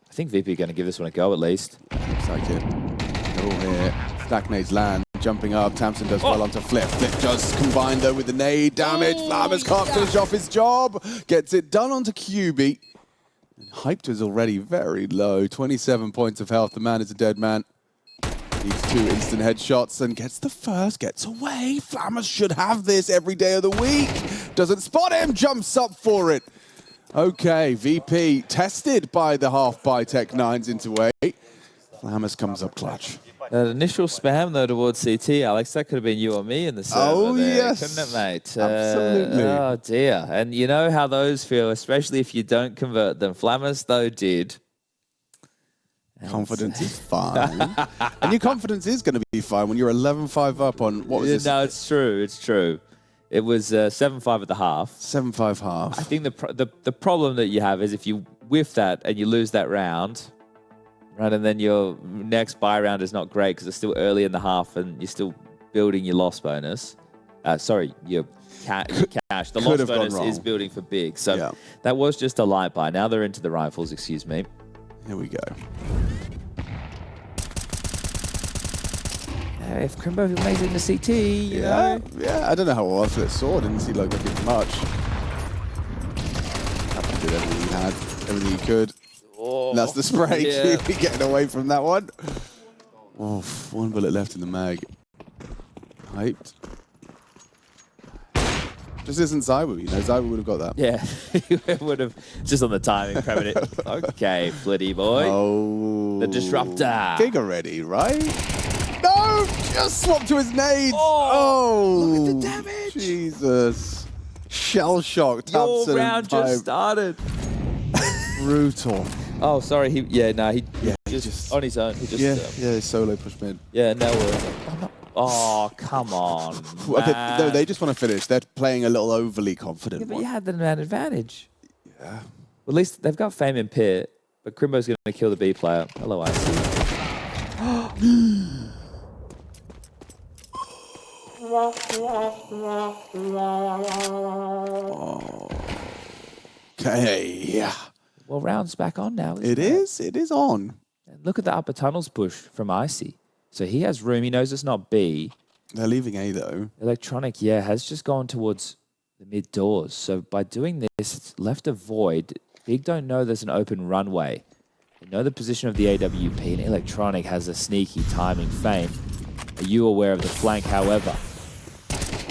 I think VP are going to give this one a go at least. Looks like it. They're all here. Stack nades land. Jumping up. tabseN does well onto Flip. Flip just combined though with the nade damage. Flammers can't finish off his job. Gets it done onto QB. And Hyped is already very low. 27 points of health. The man is a dead man. Needs 2 instant headshots and gets the first. Gets away. Flammers should have this every day of the week. Doesn't spot him. Jumps up for it. Okay, VP tested by the half by Tech 9s into 8. Flammers comes up clutch. That initial spam, though, towards CT, Alex, that could have been you or me in the server. Oh, there, yes. couldn't it, mate? Absolutely. Oh, dear. And you know how those feel, especially if you don't convert them. Flammers, though, did. Confidence is fine. And your confidence is going to be fine when you're 11-5 up on, what was this? No, it's true. It's true. It was 7-5 at the half. 7-5 half. I think the problem that you have is if you whiff that and you lose that round, right, and then your next buy round is not great because it's still early in the half and you're still building your loss bonus. Sorry, your cash. The loss bonus is building for big. So that was just a light buy. Now they're into the rifles, excuse me. Here we go. If Crimbo makes it in the CT, you know. Yeah, I don't know how it was for that sword. Didn't see like it much. Captain did everything he had, everything he could. Oh, and that's the spray. yeah. QB getting away from that one. Oh, 1 bullet left in the mag. Hyped. Just isn't Zyber, you know. Zyber would have got that. Yeah, he would have just on the timing, grabbing it. Okay, Flitty boy. Oh. The disruptor. Big already, right? No! Just swapped to his nades! Oh! Look at the damage! Jesus. Shell shock. Your round just started. Brutal. Oh, sorry. He just on his own. He just solo push mid. Yeah, no worries. Oh, come on. Okay, no, they just want to finish. They're playing a little overly confident. Yeah, but you had the advantage. Yeah. Well, at least they've got Fame in pit, but Crimbo's going to kill the B player. Hello, I see. Okay. Well, round's back on now. It is. It is on. And look at the upper tunnels push from Icy. So he has room. He knows it's not B. They're leaving A though. Electronic, has just gone towards the mid doors. So by doing this, it's left a void. Big don't know there's an open runway. They know the position of the AWP, and Electronic has a sneaky timing. Fame. Are you aware of the flank, however?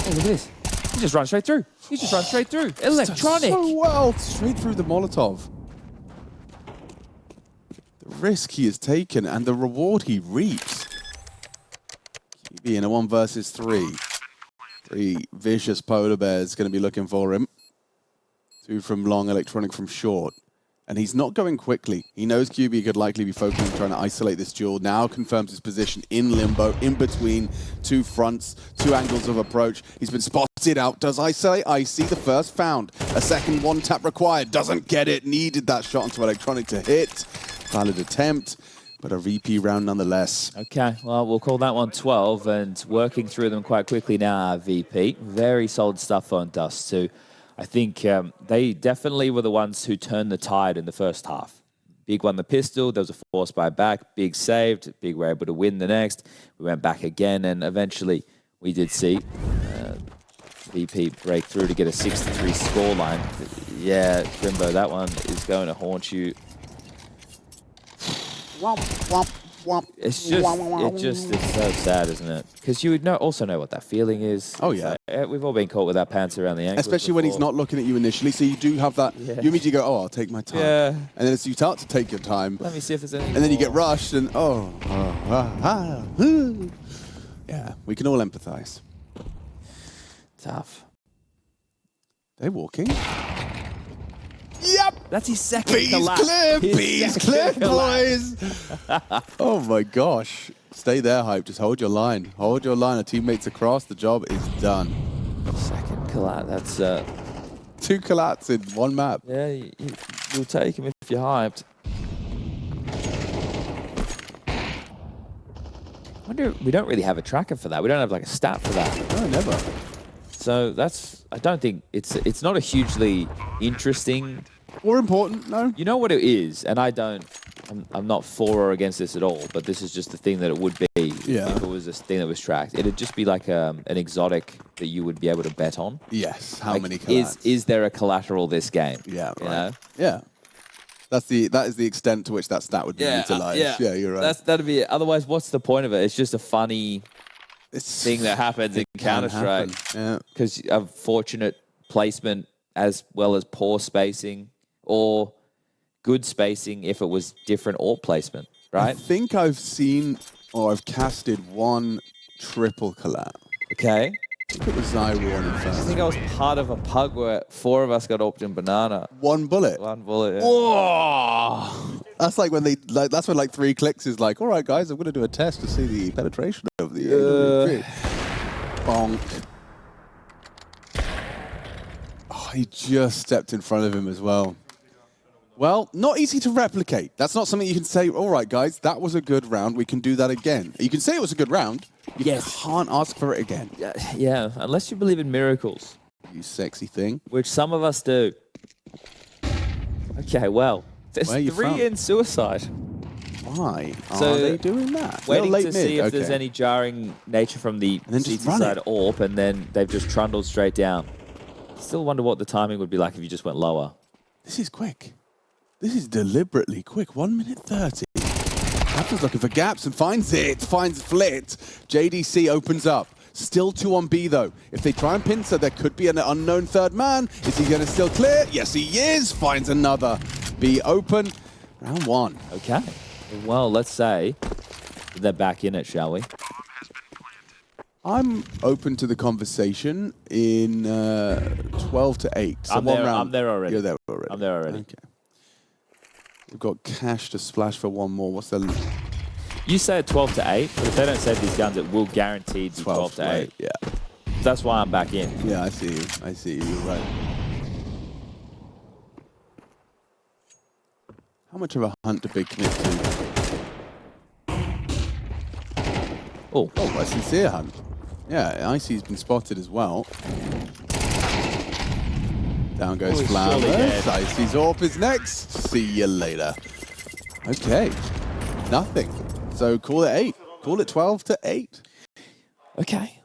Oh, look at this. He just runs straight through. He just runs straight through. Electronic. So well, straight through the Molotov. The risk he has taken and the reward he reaps. QB in a 1 versus 3. 3 vicious polar bears going to be looking for him. 2 from long, Electronic from short. And he's not going quickly. He knows QB could likely be focusing on trying to isolate this duel. Now confirms his position in limbo, in between 2 fronts, 2 angles of approach. He's been spotted out. Does isolate? Icy, the first found. A second 1 tap required. Doesn't get it. Needed that shot onto Electronic to hit. Valid attempt, but a VP round nonetheless. Okay, well, we'll call that one 12, and working through them quite quickly now, VP. Very solid stuff on Dust2. I think they definitely were the ones who turned the tide in the first half. Big won the pistol, there was a force buy back, Big saved, Big were able to win the next. We went back again, and eventually we did see VP break through to get a 6-3 scoreline. Yeah, Crimbo, that one is going to haunt you. Womp, womp. It's so sad, isn't it? Because you would also know what that feeling is. Oh, yeah. So, we've all been caught with our pants around the ankles. Especially when he's not looking at you initially, so you do have that. Yeah. You immediately go, oh, I'll take my time. Yeah. And then as you start to take your time, Let me see if there's any. and then you get rushed, and yeah, we can all empathize. Tough. They're walking. Yep. That's his second Bees collapse. clear, His bees second clear, collapse. boys. Oh my gosh. Stay there, Hype. Just hold your line. Hold your line. Our teammates across. The job is done. Second collapse. That's 2 collapse in 1 map. yeah. You'll take him if you're hyped. I wonder. We don't really have a tracker for that. We don't have like a stat for that. No, never. So that's. I don't think it's not a hugely interesting. Or important, no. You know what it is, and I'm not for or against this at all, but this is just the thing that it would be Yeah. if it was this thing that was tracked. It'd just be like an exotic that you would be able to bet on. Yes. How Like, many collapse? is there a collateral this game? Yeah, right. You know? Yeah. That is the extent to which that stat would be utilized. Yeah, you're right. That'd be it. Otherwise, what's the point of it? It's just a funny thing that happens in It can Counter-Strike. happen, yeah. Because of fortunate placement as well as poor spacing or good spacing if it was different AWP placement, I right? think I've seen or I've casted 1 triple collapse. Okay. I think it was Zywarn in I first. think I was part of a pug where 4 of us got AWPed in banana. 1 bullet. 1 bullet. Yeah. Whoa! That's like when that's when like 3 clicks is like, all right, guys, I'm going to do a test to see the penetration of the AWP. Bonk. Oh, he just stepped in front of him as well. Well, not easy to replicate. That's not something you can say, all right, guys, that was a good round. We can do that again. You can say it was a good round. You can't ask for it again. Yeah, unless you believe in miracles. You sexy thing. Which some of us do. Okay, well, there's Where are you 3 from? in suicide. Why So, are they doing that? Waiting They're to late see mid. if there's any jarring nature from the then just CT run side it. AWP, and then they've just trundled straight down. Still wonder what the timing would be like if you just went lower. This is quick. This is deliberately quick. 1 minute 30. Captain's looking for gaps and finds it. Finds Flit. JDC opens up. Still 2 on B, though. If they try and pincer, there could be an unknown third man. Is he going to still clear? Yes, he is. Finds another. B open. Round 1. Okay. Well, let's say they're back in it, shall we? I'm open to the conversation in 12 to 8. So I'm one there- round. I'm there already. You're there already. I'm there already. Okay. We've got cash to splash for 1 more. What's the... You say 12 to 8, but if they don't save these guns, it will guaranteed be 12 to 8. Yeah. That's why I'm back in. Yeah, I see you. I see you. You're right. How much of a hunt do Big commit to? Oh, Oh, a sincere hunt. Yeah, Icy's been spotted as well. Down goes he's surely Flammer. dead. Icy's AWP is next. See you later. Okay. Nothing. So call it 8. Call it 12 to 8. okay.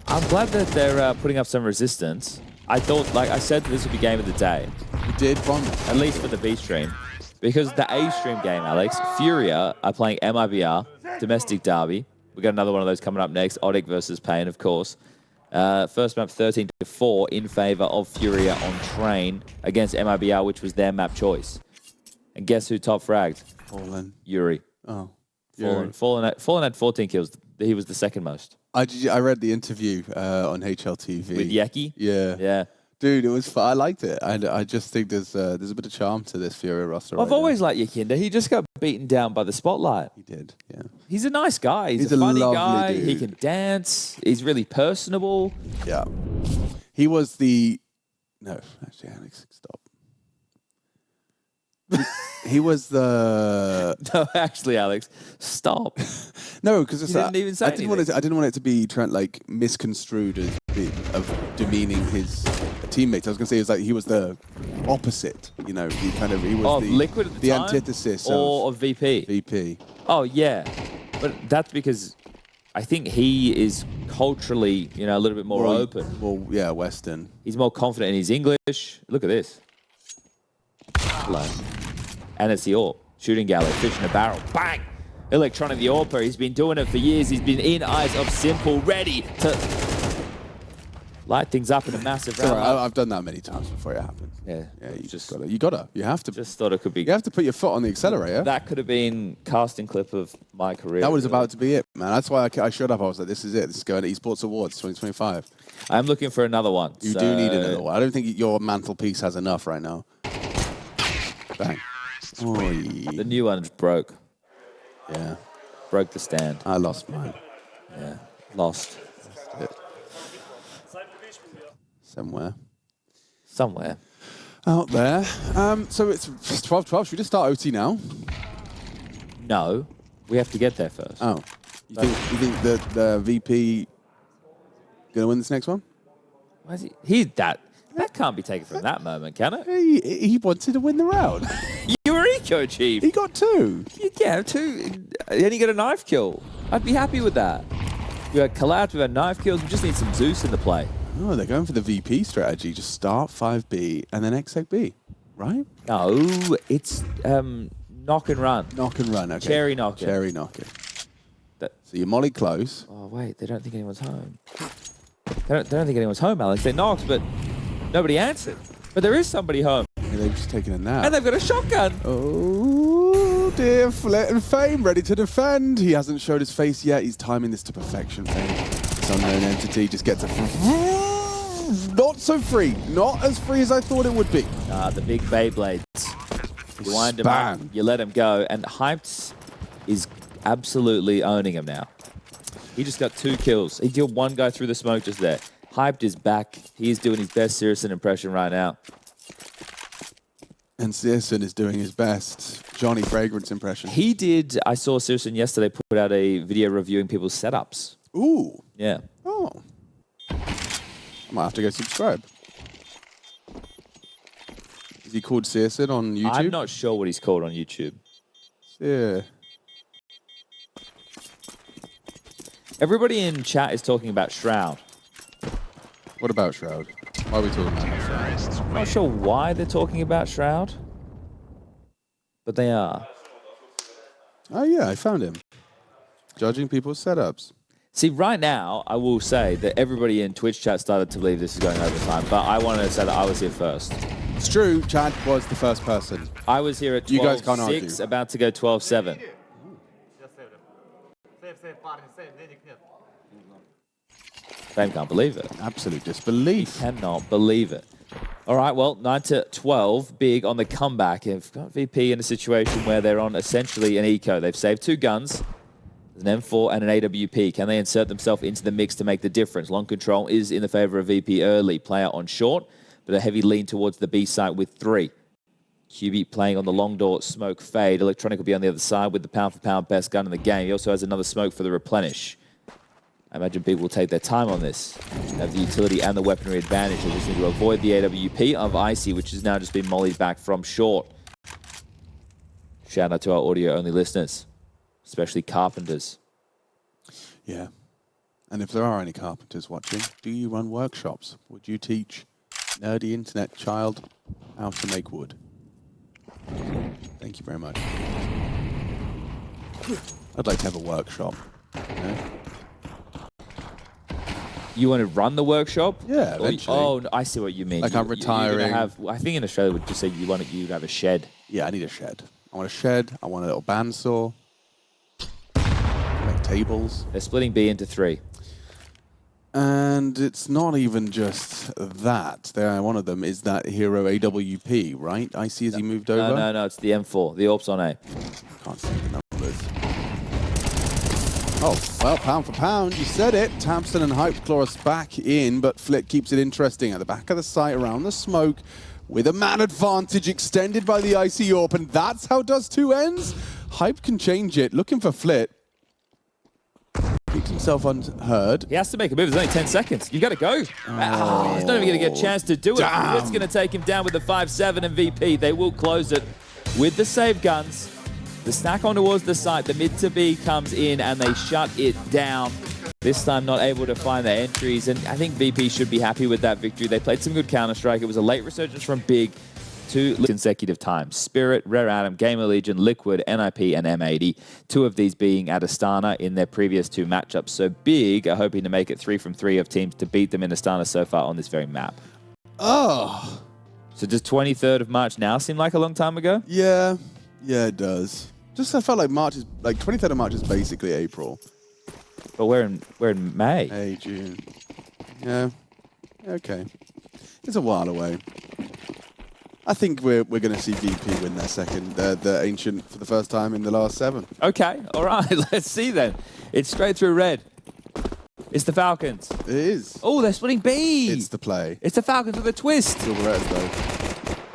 I'm glad that they're putting up some resistance. I thought, like I said, this would be game of the day, You did bomb it. at least for the B stream. Because the A stream game, Alex, FURIA are playing MIBR, Domestic Derby. We got another one of those coming up next, ODDIK versus Pain, of course. First map 13-4 in favor of FURIA on Train against MIBR, which was their map choice. And guess who top fragged? Fallen. Yuri. Oh. Fallen had 14 kills. He was the second most. I read the interview on HLTV. With Yeki? Yeah. Yeah. Dude, it was fun. I liked it. I just think there's a bit of charm to this FURIA roster. I've right always liked Yakinda. He just got beaten down by the spotlight. now. He did, yeah. He's a nice guy. He's He's a a funny lovely guy. He dude. can dance. He's really personable. Yeah. He was the... No, actually, Alex, stop. He was the... No, actually, Alex, stop. No, because He didn't even say I didn't want it to be like misconstrued as of demeaning his teammates. I was going to say he was the opposite. You know, he was Of Liquid at the time? antithesis Or of VP. VP. Oh, yeah. But that's because I think he is culturally, you know, a little bit more open. Well, yeah, Western. He's more confident in his English. Look at this. Hello. And it's the AWP. Shooting gallery, fish in a barrel. Bang! Electronic the AWPer. He's been doing it for years. He's been in eyes of Simple, ready to light things up in a massive round. I've done that many times before it happens. Yeah. You have to. Just thought it could be. You have to put your foot on the accelerator. That could have been casting clip of my career. That was about to be it, man. That's why I showed up. I was like, this is it. This is going to Esports Awards 2025. I'm looking for another one. You do need another one. I don't think your mantelpiece has enough right now. Bang. Oy. The new one broke. Yeah. Broke the stand. I lost mine. Yeah. Lost. Somewhere. Out there. So it's 12-12. Should we just start OT now? No. We have to get there first. Oh. You think that the VP going to win this next one? Why is he? That can't be taken from that moment, can it? He wanted to win the round. You were eco, Chief. He got 2. Yeah, 2. And he got a knife kill. I'd be happy with that. We had collabs, we had knife kills. We just need some Zeus in the play. Oh, they're going for the VP strategy. Just start 5B and then exec B, right? No, it's knock and run. Knock and run, okay. Cherry knocker. Cherry knocker. So you're molly close. Oh, wait, they don't think anyone's home. They don't think anyone's home, Alex. They knocked, but nobody answered. But there is somebody home. Yeah, they've just taken a nap. And they've got a shotgun. Oh, dear. Flit and Fame ready to defend. He hasn't showed his face yet. He's timing this to perfection, Fame. This unknown entity just gets a... Not so free. Not as free as I thought it would be. The big Beyblades. You wind him up, you let him go. And Hyped is absolutely owning him now. He just got 2 kills. He killed 1 guy through the smoke just there. Hyped is back. He is doing his best Sirison impression right now. And Sirison is doing his best Johnny Fragrance impression. He did. I saw Sirison yesterday put out a video reviewing people's setups. Ooh. Yeah. Oh. I might have to go subscribe. Is he called Sirison on YouTube? I'm not sure what he's called on YouTube. Yeah. Everybody in chat is talking about Shroud. What about Shroud? Why are we talking about Shroud? I'm not sure why they're talking about Shroud, but they are. Oh, yeah, I found him. Judging people's setups. See, right now, I will say that everybody in Twitch chat started to believe this is going overtime, but I wanted to say that I was here first. It's true, Chad was the first person. I was here at 12:06, about to go 12:07. Fame can't believe it. Absolute disbelief. Cannot believe it. All right, well, 9-12, big on the comeback. They've got VP in a situation where they're on essentially an eco. They've saved 2 guns, an M4 and an AWP. Can they insert themselves into the mix to make the difference? Long control is in the favor of VP early. Player on short, but a heavy lean towards the B site with 3. QB playing on the long door, smoke fade. Electronic will be on the other side with the pound-for-pound best gun in the game. He also has another smoke for the replenish. I imagine people will take their time on this. They have the utility and the weaponry advantage. They just need to avoid the AWP of Icy, which has now just been mollied back from short. Shout out to our audio-only listeners, especially carpenters. Yeah. And if there are any carpenters watching, do you run workshops? Would you teach nerdy internet child how to make wood? Thank you very much. I'd like to have a workshop. You know? You want to run the workshop? Yeah, eventually. Oh, no, I see what you mean. Like I'm retiring. I think in Australia would just say you to have a shed. Yeah, I need a shed. I want a shed. I want a little bandsaw. Make tables. They're splitting B into 3. And it's not even just that. One of them is that hero AWP, right? I see as he moved over. No, it's the M4. The AWP's on A. Can't see the numbers. Oh, well, pound for pound, you said it. Tamsin and Hype claw us back in, but Flit keeps it interesting at the back of the site around the smoke with a man advantage extended by the Icy AWP, and that's how Dust2 ends. Hype can change it. Looking for Flit. Keeps himself unheard. He has to make a move. There's only 10 seconds. You got to go. He's not even going to get a chance to do it. It's going to take him down with the 5-7 and VP. They will close it with the save guns. The stack on towards the site. The mid to B comes in and they shut it down. This time not able to find their entries, and I think VP should be happy with that victory. They played some good Counter-Strike. It was a late resurgence from Big to consecutive times. Spirit, Rare Atom, GamerLegion, Liquid, NIP, and M80. 2 of these being at Astana in their previous 2 matchups. So Big are hoping to make it 3 from 3 of teams to beat them in Astana so far on this very map. Oh. So does 23rd of March now seem like a long time ago? Yeah. Yeah, it does. Just I felt like March is like 23rd of March is basically April. But we're in May. May, June. Yeah. Okay. It's a while away. I think we're going to see VP win their second, the Ancient for the first time in the last 7. Okay, all right, let's see then. It's straight through red. It's the Falcons. It is. Oh, they're splitting B. It's the play. It's the Falcons with a twist. Silverettes, though.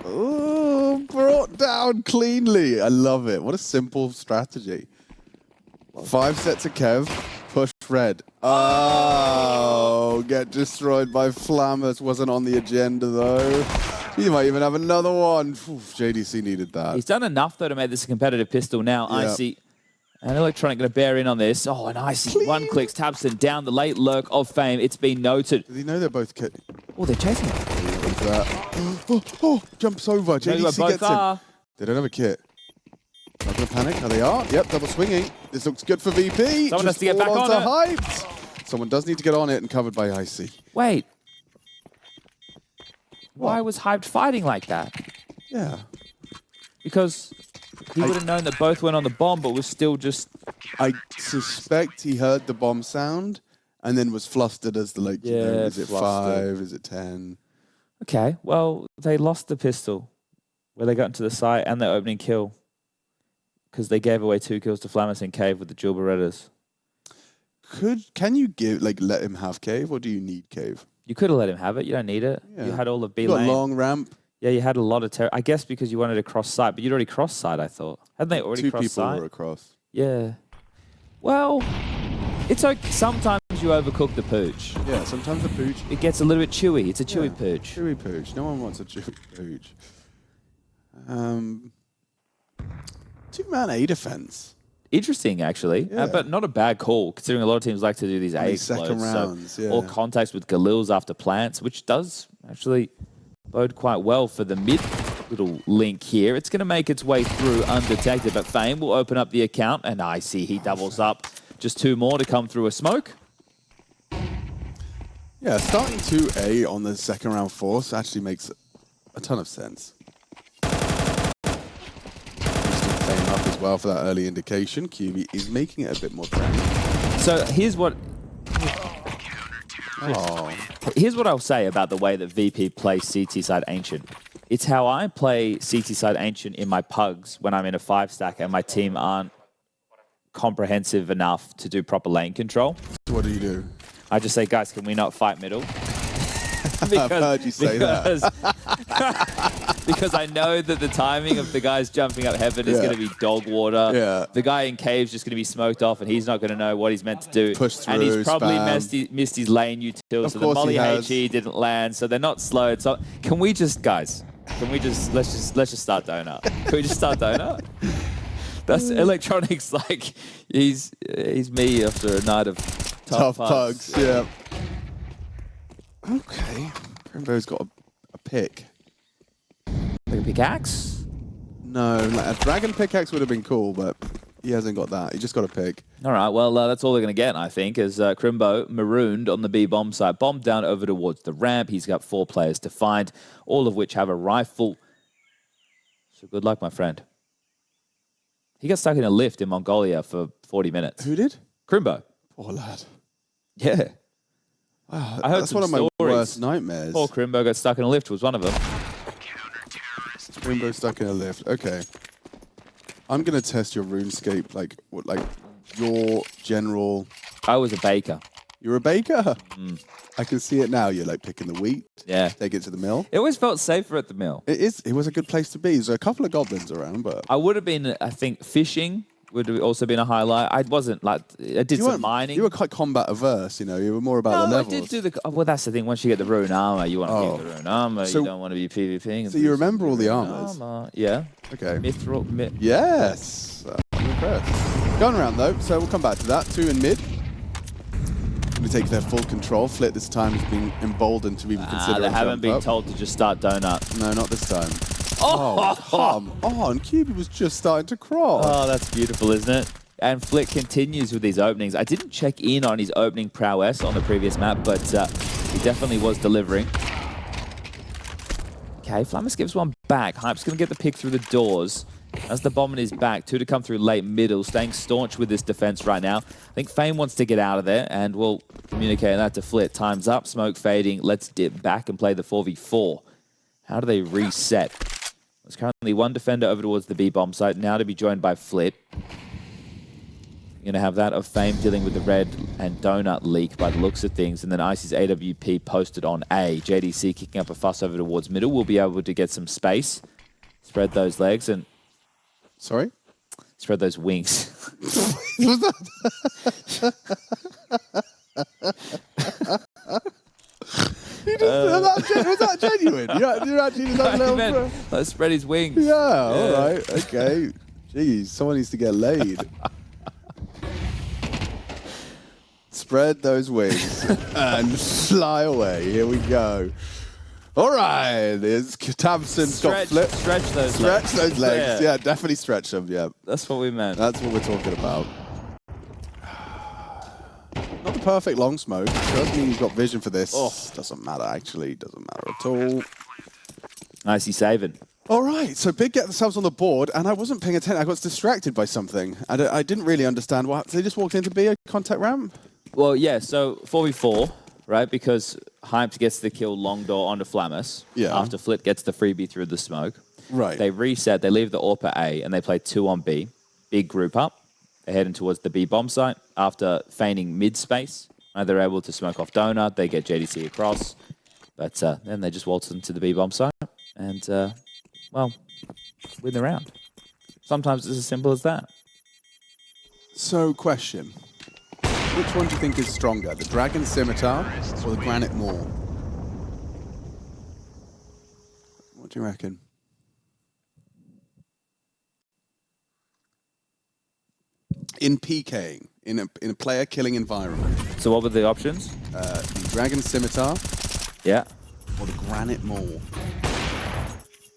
Oh, brought down cleanly. I love it. What a simple strategy. 5 sets of Kev. Push red. Oh, get destroyed by Flammers. Wasn't on the agenda, though. He might even have another one. Oof, JDC needed that. He's done enough, though, to make this a competitive pistol now. Yeah. Icy and Electronic going to bear in on this. Oh, and Icy Clean. 1 clicks Tabson down the late lurk of fame. It's been noted. Did he know they're both Oh, they're chasing him. What's that? Oh, jumps over. JDC gets him. They don't have a kit. Not going to panic. Now they are. Yep, double swinging. This looks good for VP. Someone has to get back on it. Hyped. Someone does need to get on it and covered by Icy. Wait. What? Why was Hyped fighting like that? Yeah. Because he would have known that both went on the bomb, but was still just... I suspect he heard the bomb sound and then was flustered as the, like, you know, is it flustered. 5? Is it 10? Okay, well, they lost the pistol where they got into the site and their opening kill because they gave away 2 kills to Flammers in Cave with the dual Berettas. Can you let him have Cave, or do you need Cave? You could have let him have it. You don't need it. Yeah. You had all the B You got lane. a long ramp. Yeah, you had a lot of terror. I guess because you wanted to cross site, but you'd already crossed site, I thought. Hadn't they already 2 crossed people site? were across. Yeah. Well, it's okay. Sometimes you overcook the pooch. Yeah, sometimes the pooch. It gets a little bit chewy. It's a chewy pooch. Chewy pooch. No one wants a chewy pooch. 2-man A defense. Interesting, actually, Yeah. but not a bad call, considering a lot of teams like to do these A second explodes. rounds, so yeah. all contacts with Galils after plants, which does actually bode quite well for the mid little link here. It's going to make its way through undetected, but Fame will open up the account, and I see he doubles up. Just 2 more to come through a smoke. Yeah, starting 2A on the second round force actually makes a ton of sense. Boosting Fame up as well for that early indication. QB is making it a bit more trendy. So here's what Oh. Here's what I'll say about the way that VP plays CT side Ancient. It's how I play CT side Ancient in my pugs when I'm in a 5-stack and my team aren't comprehensive enough to do proper lane control. So what do you do? I just say, guys, can we not fight middle? I've heard you say that. Because I know that the timing of the guys jumping up heaven is going to be dog water. Yeah. The guy in cave's just going to be smoked off, and he's not going to know what he's meant to do. Push through, and he's probably spam. missed his lane util, Of so the course molly he has. HE didn't land, so they're not slowed. So can we just, guys? Can we just let's just start donut? Can we just start donut? That's Electronics. Like he's me after a night of tough pugs. Yeah. Okay. Primbo's got a pick. Like a pickaxe? No, like a dragon pickaxe would have been cool, but he hasn't got that. He just got a pick. All right, well, that's all they're going to get, I think, as Crimbo marooned on the B bomb site, bombed down over towards the ramp. He's got 4 players to find, all of which have a rifle. So good luck, my friend. He got stuck in a lift in Mongolia for 40 minutes. Who did? Crimbo. Poor lad. Yeah. Wow, I heard that's some one of my stories. worst nightmares. Poor Crimbo got stuck in a lift was one of them. Crimbo stuck in a lift. Okay. I'm gonna test your RuneScape, like your general. I was a baker. You're a baker. I can see it now. You're like picking the wheat. Yeah. Take it to the mill. It always felt safer at the mill. It is. It was a good place to be. There's a couple of goblins around, but I would have been, I think, fishing would have also been a highlight. I wasn't like, I did some mining. You were quite combat averse, you know. You were more about the No, I levels. did do the. Well, that's the thing. Once you get the rune armor, you want to keep the rune armor. So- you don't want to be PvPing. So you remember all the armors? Yeah. Okay. Mithril. Yes. I'm impressed. Going around though, so we'll come back to that. 2 in mid. going to take their full control. Flit this time has been emboldened to even consider They a haven't jump been up. told to just start donut. No, not this time. Oh, Come on. QB was just starting to cross. Oh, that's beautiful, isn't it? And Flick continues with these openings. I didn't check in on his opening prowess on the previous map, but he definitely was delivering. Okay, Flamus gives one back. Hype's going to get the pick through the doors. As the bomb in his back, 2 to come through late middle, staying staunch with this defense right now. I think Fame wants to get out of there, and we'll communicate that to Flit. Time's up, smoke fading. Let's dip back and play the 4v4. How do they reset? There's currently one defender over towards the B-bomb site, now to be joined by Flit. You're going to have that of Fame dealing with the red and donut leak by the looks of things, and then Icy's AWP posted on A. JDC kicking up a fuss over towards middle. We'll be able to get some space, spread those legs, and... Sorry? Spread those wings. Was that genuine? You actually did that little... Let's spread his wings. Yeah, all right. Okay. Jeez, someone needs to get laid. Spread those wings and fly away. Here we go. All right. Tamsin's got flip. Stretch those legs. Stretch those legs. Yeah. Yeah, definitely stretch them. Yeah. That's what we meant. That's what we're talking about. Not the perfect long smoke. Doesn't mean he's got vision for this. Oh. Doesn't matter, actually. Doesn't matter at all. Nicely saving. All right, so Big get themselves on the board, and I wasn't paying attention. I got distracted by something. I didn't really understand what. They just walked into B, a contact ramp? Well, yeah, so 4v4, right? Because Hyped gets the kill long door onto Flamus. Yeah. After Flit gets the freebie through the smoke. Right. They reset, they leave the AWP at A, and they play 2 on B. Big group up. They're heading towards the B bomb site. After feigning mid-space, they're able to smoke off Donut. They get JDC across. But then they just waltz into the B bomb site and, well, win the round. Sometimes it's as simple as that. So, question. Which one do you think is stronger, the Dragon Scimitar or the Granite Maul? What do you reckon? In PKing, in a player-killing environment. So what were the options? The Dragon Scimitar Yeah. or the Granite Maul?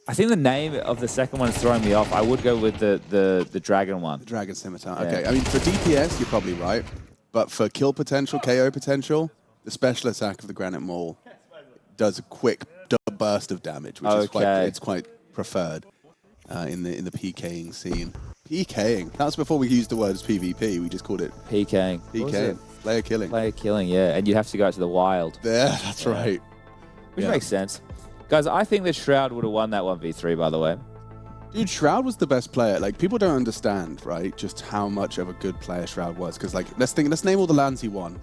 I think the name of the second one is throwing me off. I would go with the dragon one. The Dragon Scimitar. Yeah. Okay, I mean, for DPS, you're probably right. But for kill potential, KO potential, the special attack of the Granite Maul does a quick burst of damage, which is quite preferred in the PKing scene. PKing. That's before we used the word as PvP. We just called it PKing. PKing. Player killing. Player killing, yeah. And you have to go out to the wild. Yeah, that's right. Which makes sense. Guys, I think that Shroud would have won that 1v3, by the way. Dude, Shroud was the best player. Like, people don't understand, right, just how much of a good player Shroud was. Because, like, let's name all the lands he won.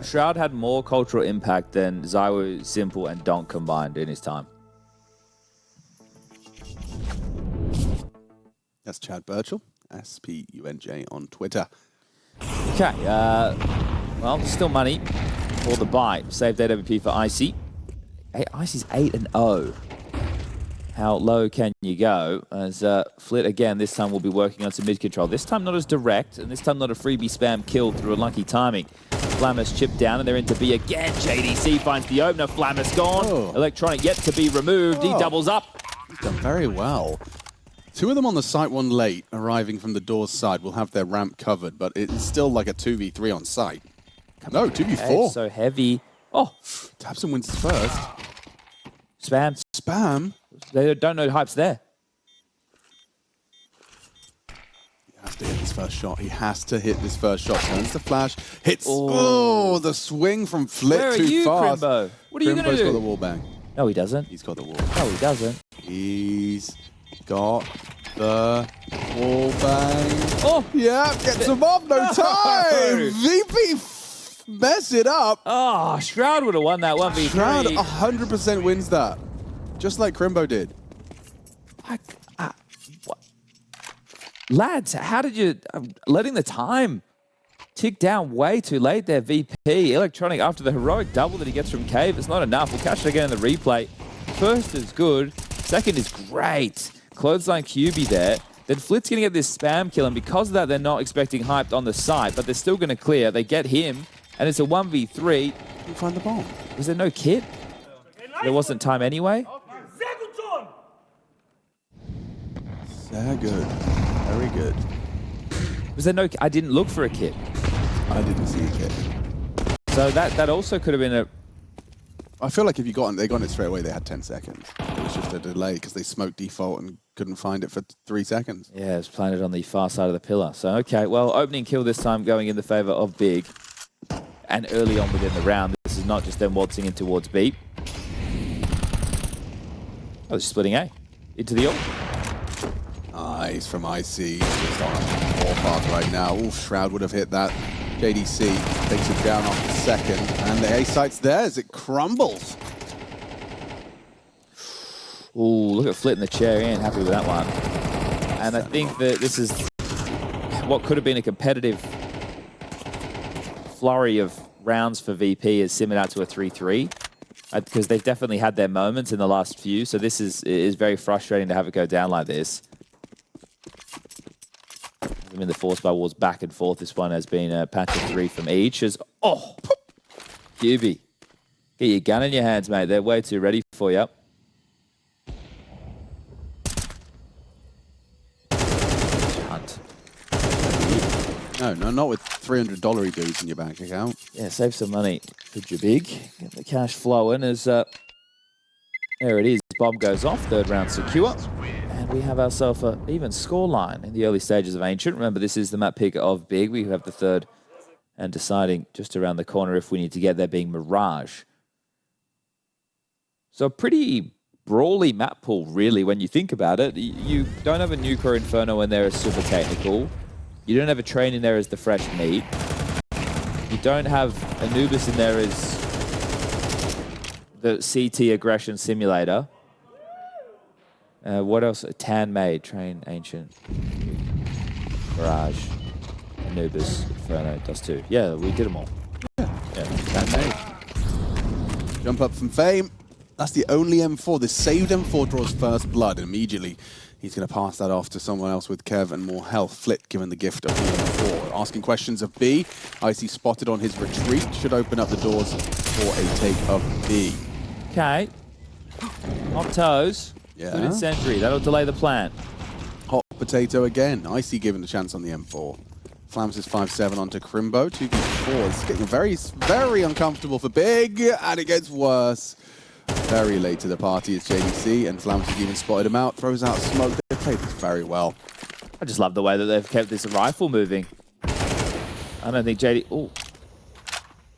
Shroud had more cultural impact than Zywo, Simple, and Donk combined in his time. That's Chad Birchall, SPUNJ on Twitter. Okay, well, still money for the buy. Saved AWP for Icy. Hey, Icy's 8-0. How low can you go? As Flit, again, this time will be working on some mid-control. This time not as direct, and this time not a freebie spam kill through unlucky timing. Flamus chipped down, and they're into B again. JDC finds the opener. Flamus gone. Oh. Electronic yet to be removed. He doubles up. He's done very well. 2 of them on the site, 1 late, arriving from the doors side, will have their ramp covered, but it's still like a 2v3 on site. No, 2v4. So heavy. Oh. Tabson wins first. Spam. Spam? They don't know Hype's there. He has to hit this first shot. He has to hit this first shot. Turns the flash. Hits. Oh, the swing from Flit Where are too you, fast. Crimbo? What are you going to Crimbo's do? got the wall bang. No, he doesn't. He's got the wall. No, he doesn't. He's got the wall bang. Oh! Yeah, gets him off. No time. VP mess it up. Oh, Shroud would have won that 1v3. Shroud 100% wins that. Just like Crimbo did. What? Lads, how did you... letting the time tick down way too late there, VP. Electronic after the heroic double that he gets from Cave. It's not enough. We'll catch it again in the replay. First is good. Second is great. Clothesline QB there. Then Flit's going to get this spam kill, and because of that, they're not expecting Hyped on the site, but they're still going to clear. They get him. And it's a 1v3. You find the bomb. Was there no kit? There wasn't time anyway? Sehr good. Very good. Was there no... I didn't look for a kit. I didn't see a kit. So that also could have been a... I feel like if you got it straight away, they had 10 seconds. It was just a delay because they smoked default and couldn't find it for 3 seconds. Yeah, it was planted on the far side of the pillar. So, okay, well, opening kill this time going in the favor of Big. And early on within the round, this is not just them waltzing in towards B. Oh, they're splitting A. Into the ult. Nice from IC. Just on a warpath right now. Ooh, Shroud would have hit that. JDC takes it down off the second. And the A site's there as it crumbles. Ooh, look at Flit in the chair in. Happy with that one. And I think that this is what could have been a competitive flurry of rounds for VP has simmered out to a 3-3. Because they've definitely had their moments in the last few. So this is very frustrating to have it go down like this. I mean, the force by wars back and forth. This one has been a patch of 3 from each. As QB. Get your gun in your hands, mate. They're way too ready for you. Hunt. No, not with $300 dues in your bank account. Yeah, save some money. Could you big? Get the cash flowing as there it is. Bomb goes off. Third round secure. And we have ourselves an even scoreline in the early stages of Ancient. Remember, this is the map pick of Big. We have the third and deciding just around the corner if we need to get there being Mirage. So a pretty brawly map pool, really, when you think about it. You don't have a Nuke or Inferno in there as super technical. You don't have a Train in there as the fresh meat. You don't have Anubis in there as the CT aggression simulator. What else? Tan Maid, Train, Ancient, Mirage, Anubis, Inferno, Dust2. Yeah, we did them all. Yeah, Tan Maid. Jump up from Fame. That's the only M4. This saved M4 draws first blood. And immediately, he's going to pass that off to someone else with Kev and more health. Flit given the gift of the M4. Asking questions of B. Icy spotted on his retreat. Should open up the doors for a take of B. Okay. Hot toes. Yeah. Good in Sentry. That'll delay the plan. Hot potato again. Icy given the chance on the M4. Flams his 5-7 onto Crimbo. 2v4. It's getting very, very uncomfortable for Big. And it gets worse. Very late to the party is JDC. And Flams has even spotted him out. Throws out smoke. They played this very well. I just love the way that they've kept this rifle moving. I don't think JD... Oh.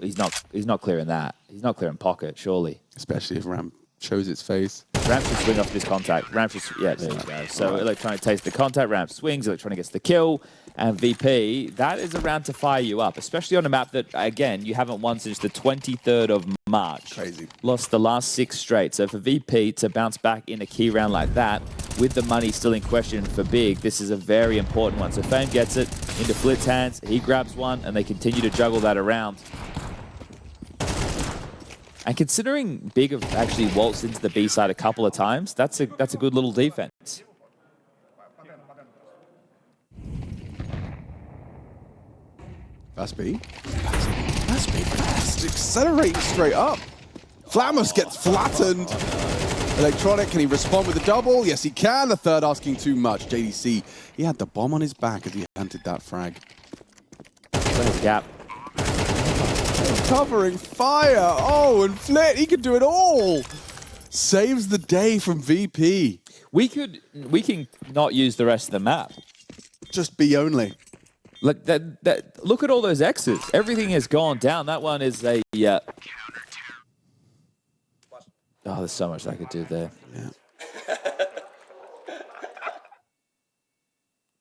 He's not clearing that. He's not clearing pocket, surely. Especially if Ramp shows its face. Ramp should swing off this contact. Ramp should... Yeah, there you go. So Electronic takes the contact. Ramp swings. Electronic gets the kill. And VP, that is a round to fire you up, especially on a map that, again, you haven't won since the 23rd of March. Crazy. Lost the last 6 straight. So for VP to bounce back in a key round like that, with the money still in question for Big, this is a very important one. So Fame gets it into Flit's hands. He grabs one, and they continue to juggle that around. And considering Big have actually waltzed into the B side a couple of times, that's a good little defense. That's B. That's B. That's accelerating straight up. Flamus gets flattened. Electronic, can he respond with a double? Yes, he can. The third asking too much. JDC, he had the bomb on his back as he hunted that frag. There's a gap. Covering fire. Oh, and Flit, he could do it all. Saves the day from VP. We can not use the rest of the map. Just B only. Look, look at all those X's. Everything has gone down. That one is a... Oh, there's so much I could do there. Yeah.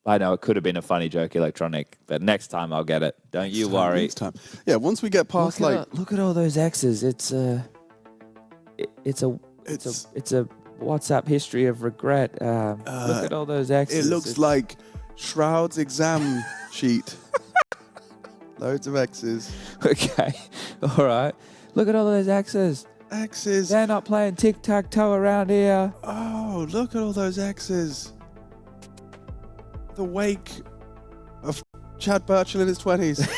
I know, it could have been a funny joke, Electronic, but next time I'll get it. Don't you worry. Next time. Yeah, once we get past look at all those X's. It's a WhatsApp history of regret. Look at all those X's. It looks like Shroud's exam sheet. Loads of X's. Okay, all right. Look at all those X's. X's. They're not playing tic-tac-toe around here. Oh, look at all those X's. The wake of Chad Burchill in his 20s.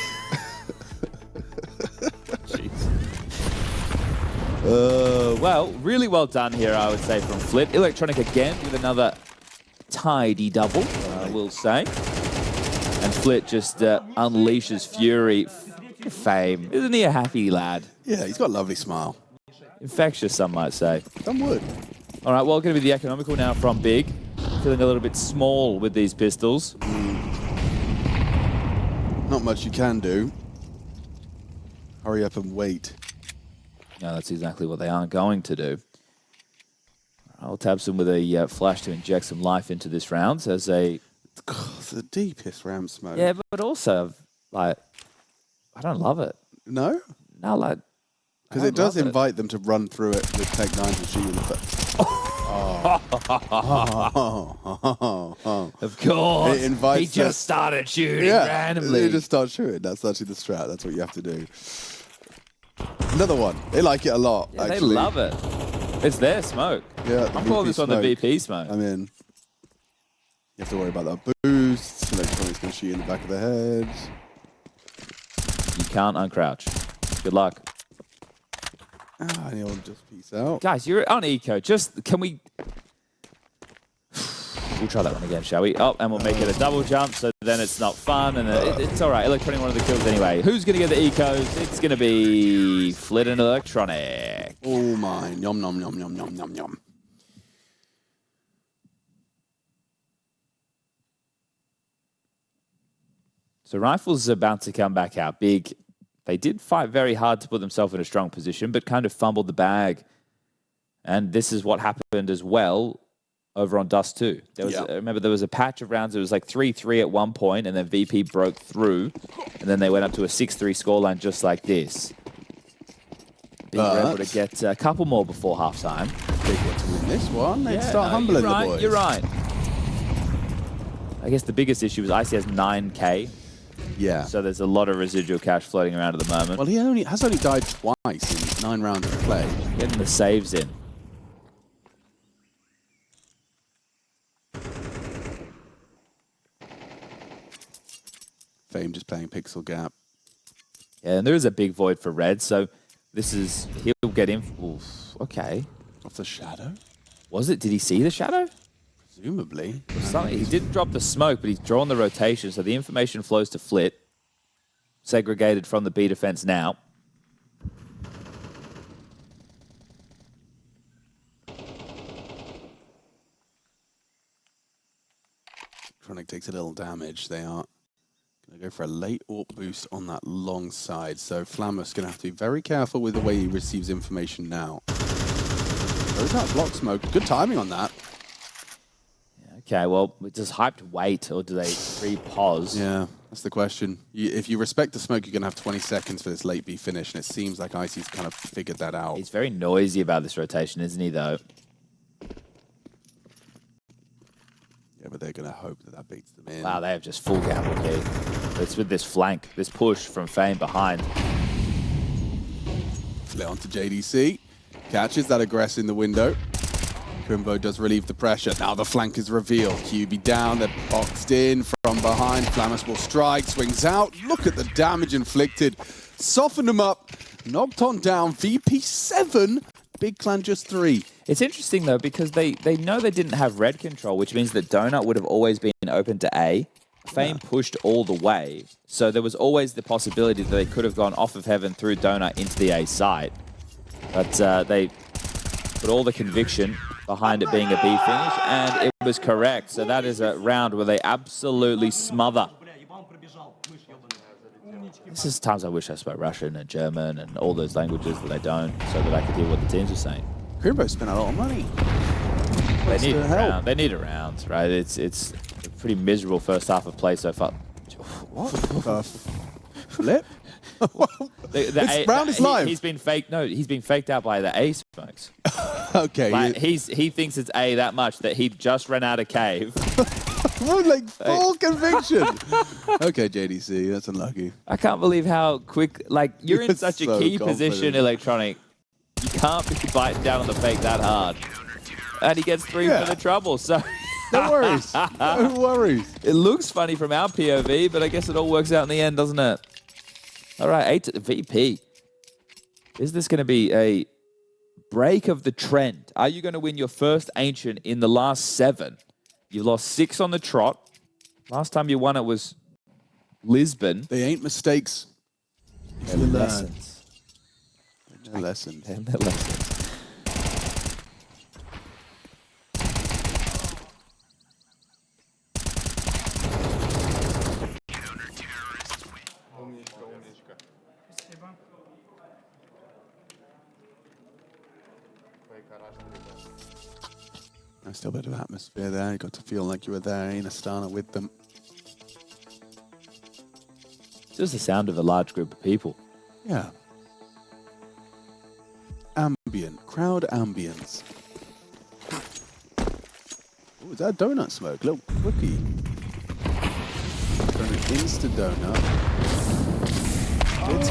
Well, really well done here, I would say, from Flit. Electronic again with another tidy double, I will say. And Flit just unleashes fury. Fame. Isn't he a happy lad? Yeah, he's got a lovely smile. Infectious, some might say. Some would. All right, well, going to be the economical now from Big. Feeling a little bit small with these pistols. Not much you can do. Hurry up and wait. No, that's exactly what they aren't going to do. I'll tab some with a flash to inject some life into this round as a... It's the deepest round smoke. Yeah, but also, like, I don't love it. No? No, like... Because it does invite them to run through it with Tech 9 to shoot you in the foot. Of course. It invites he just started shooting randomly. They just start shooting. That's actually the strat. That's what you have to do. Another one. They like it a lot, Yeah, actually. they love it. It's their smoke. Yeah, I'm calling this one the VP smoke. I'm in. You have to worry about that boost. Electronic's going to shoot you in the back of the head. You can't uncrouch. Good luck. Ah, and he'll just peace out. Guys, you're on eco. Just, can we... We'll try that one again, shall we? Oh, and we'll make it a double jump, so then it's not fun, and it's all right. Electronic one of the kills anyway. Who's going to get the ecos? It's going to be Flit and Electronic. Oh, my. Yum, yum, yum, yum, yum, yum, yum. So Rifles is about to come back out big. They did fight very hard to put themselves in a strong position, but kind of fumbled the bag. And this is what happened as well over on Dust2. There was, remember, there was a patch of rounds. It was like 3-3 at one point, and then VP broke through. And then they went up to a 6-3 scoreline just like this. Being able to get a couple more before halftime. Big one to win this one. They'd start humbling the boys. You're right. I guess the biggest issue is Icy has 9K. Yeah. So there's a lot of residual cash floating around at the moment. Well, he has only died twice in 9 rounds of play. Getting the saves in. Fame just playing Pixel Gap. Yeah, and there is a big void for Red, so this is... He'll get in... Oof, okay. Off the shadow? Was it? Did he see the shadow? Presumably. He didn't drop the smoke, but he's drawn the rotation, so the information flows to Flit. Segregated from the B defense now. Electronic takes a little damage. They are going to go for a late AWP boost on that long side. So Flammer's going to have to be very careful with the way he receives information now. Throws that block smoke. Good timing on that. Okay, well, does Hyped wait, or do they pre-pause? Yeah, that's the question. If you respect the smoke, you're going to have 20 seconds for this late B finish, and it seems like Icy's kind of figured that out. He's very noisy about this rotation, isn't he, though? Yeah, but they're going to hope that that beats them in. Wow, they have just full gamble here. It's with this flank, this push from Fame behind. Flit onto JDC. Catches that aggress in the window. Crimbo does relieve the pressure. Now the flank is revealed. QB down, they're boxed in from behind. Flammus will strike, swings out. Look at the damage inflicted. Softened them up, knocked on down. VP 7, Big Clan just 3. It's interesting, though, because they know they didn't have red control, which means that Donut would have always been open to A. Fame pushed all the way, so there was always the possibility that they could have gone off of Heaven through Donut into the A site. But they put all the conviction behind it being a B finish, and it was correct. So that is a round where they absolutely smother. This is times I wish I spoke Russian and German and all those languages that I don't, so that I could hear what the teams are saying. Crimbo spent a lot of money. They need a round. They need a round, right? It's a pretty miserable first half of play so far. What? Flip? This round is live. He's been faked. No, he's been faked out by the A smokes. Okay. Like, he thinks it's A that much that he just ran out of cave. Like full conviction. Okay, JDC, that's unlucky. I can't believe how quick. Like, you're in such a key position, Electronic. You can't be biting down on the fake that hard. And he gets 3 for the trouble. So no worries. No worries. It looks funny from our POV, but I guess it all works out in the end, doesn't it? All right, 8 to the VP. Is this going to be a break of the trend? Are you going to win your first Ancient in the last 7? You lost 6 on the trot. Last time you won it was Lisbon. They ain't mistakes. They're lessons. They're lessons. They're lessons. Nice little bit of atmosphere there. You got to feel like you were there in Astana with them. It's just the sound of a large group of people. Yeah. Ambient. Crowd ambience. Oh, is that a donut smoke? Little cookie. An instant donut. It's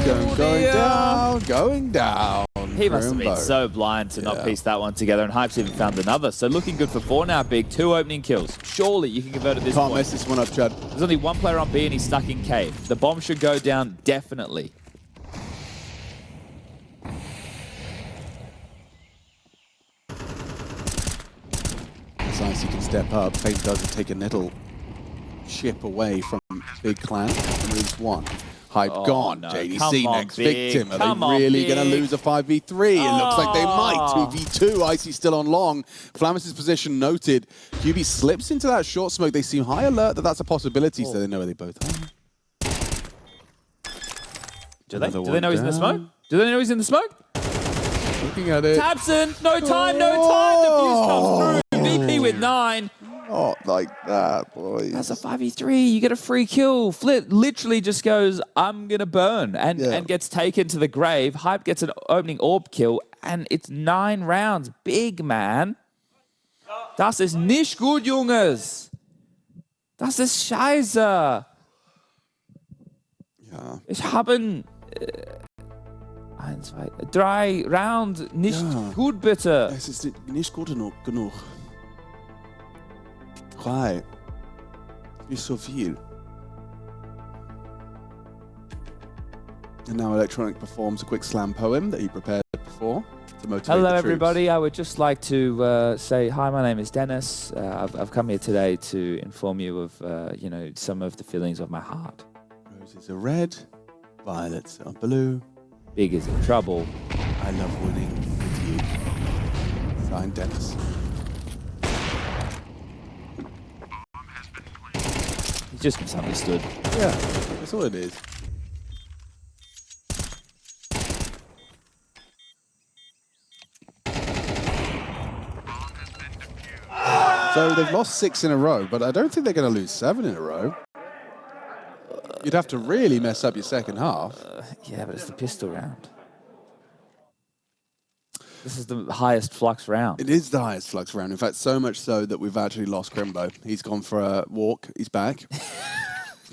going down. He must have been Crimbo. so blind to not piece that one together, and Hype's even found another. So looking good for 4 now, Big. 2 opening kills. Surely you can convert at this Can't point. mess this one up, Chad. There's only 1 player on B and he's stuck in cave. The bomb should go down definitely. It's nice you can step up. Fate doesn't take a little chip away from Big Clan. Moves 1. Hype gone. No. JDC Come on, next Big. victim. Are Come they on, really going to Big. lose a 5v3? It looks like they might. 2v2. Icy still on long. Flamus' position noted. QB slips into that short smoke. They seem high alert that that's a possibility, so they know where they both are. Do they know he's in the smoke? Do they know he's in the smoke? Looking at it. Tabson, no time, no time. The fuse comes through. VP with 9. Not like that, boys. That's a 5v3. You get a free kill. Flit literally just goes, I'm going to burn, and gets taken to the grave. Hype gets an opening orb kill, and it's 9 rounds. Big, man. Das ist nicht gut, Junges. Das ist scheiße. Ja. Ich habe 1, 2, 3 Round nicht gut, bitte. Es ist nicht gut genug. 3. Nicht so viel. And now Electronic performs a quick slam poem that he prepared before to motivate Hello, the troops. everybody. I would just like to say hi. My name is Dennis. I've come here today to inform you of some of the feelings of my heart. Roses are red, violets are blue. Big is in trouble. I love winning with you. Signed, Dennis. He's just misunderstood. Yeah, that's all it is. So they've lost 6 in a row, but I don't think they're going to lose 7 in a row. You'd have to really mess up your second half. Yeah, but it's the pistol round. This is the highest flux round. It is the highest flux round. In fact, so much so that we've actually lost Crimbo. He's gone for a walk. He's back.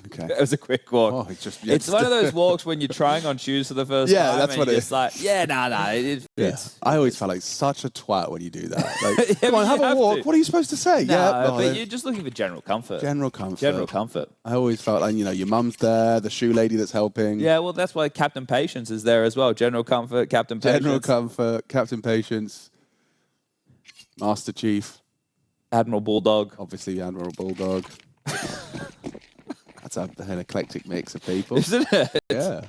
Okay. That was a quick walk. Oh, it's one of those walks when you're trying on shoes for the first time. Yeah, that's and what it you're is. just like, it fits. I always felt like such a twat when you do that. Like, come on, you have a have walk. to. What are you supposed to say? No, but you're just looking for general comfort. General comfort. General comfort. I always felt like, your mum's there, the shoe lady that's helping. Yeah, well, that's why Captain Patience is there as well. General comfort, Captain Patience. General comfort, Captain Patience, Master Chief. Admiral Bulldog. Obviously, Admiral Bulldog. That's an eclectic mix of people. Isn't it? Yeah.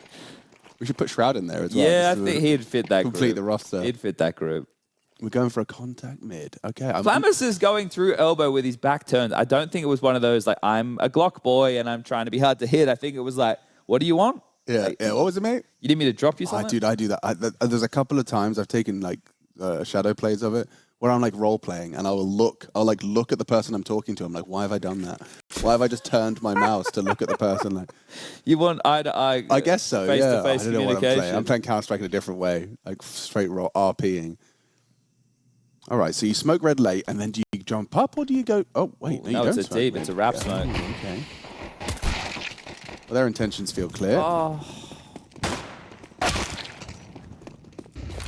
We should put Shroud in there as well. Yeah, I think he'd fit that group. Complete the roster. He'd fit that group. We're going for a contact mid. Okay. Flamus is going through elbow with his back turned. I don't think it was one of those, like, I'm a Glock boy and I'm trying to be hard to hit. I think it was like, what do you want? Yeah. Like, Yeah. What was it, mate? You need me to drop you something? Dude, I do that. There's a couple of times I've taken, like, shadow plays of it where I'm, like, role playing and I'll look at the person I'm talking to. I'm like, why have I done that? Why have I just turned my mouse to look at the person? Like, you want eye to eye? I guess so. Face-to-face I don't know what communication. I'm playing Counter-Strike in a different way, like straight RPing. All right, so you smoke red late, and then do you jump up, or do you go? Oh wait, No, you it's don't a smoke deep. red. It's a wrap Yeah. smoke. Okay. Well, their intentions feel clear. Oh.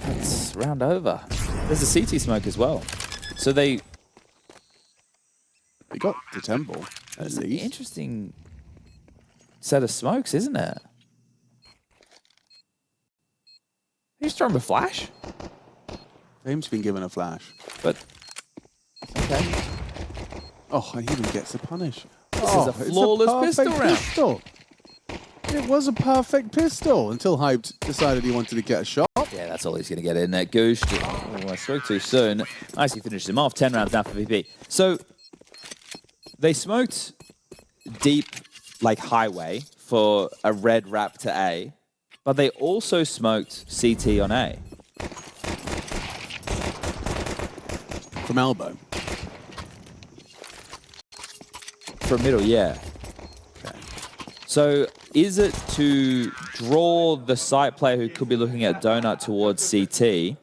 That's round over. There's a CT smoke as well. So they got the temple, at It's an least. interesting set of smokes, isn't it? He's throwing a flash. Fame's been given a flash. But, okay. Oh, and he even gets the punish. This is a flawless pistol round. Pistol. It was a perfect pistol until Hyped decided he wanted to get a shot. Yeah, that's all he's going to get in there. Goosh. Oh, I spoke too soon. Nicely finished him off. 10 rounds now for VP. So, they smoked deep, like highway, for a red wrap to A, but they also smoked CT on A. From elbow. From middle, yeah. Okay. So is it to draw the site player who could be looking at Donut towards CT?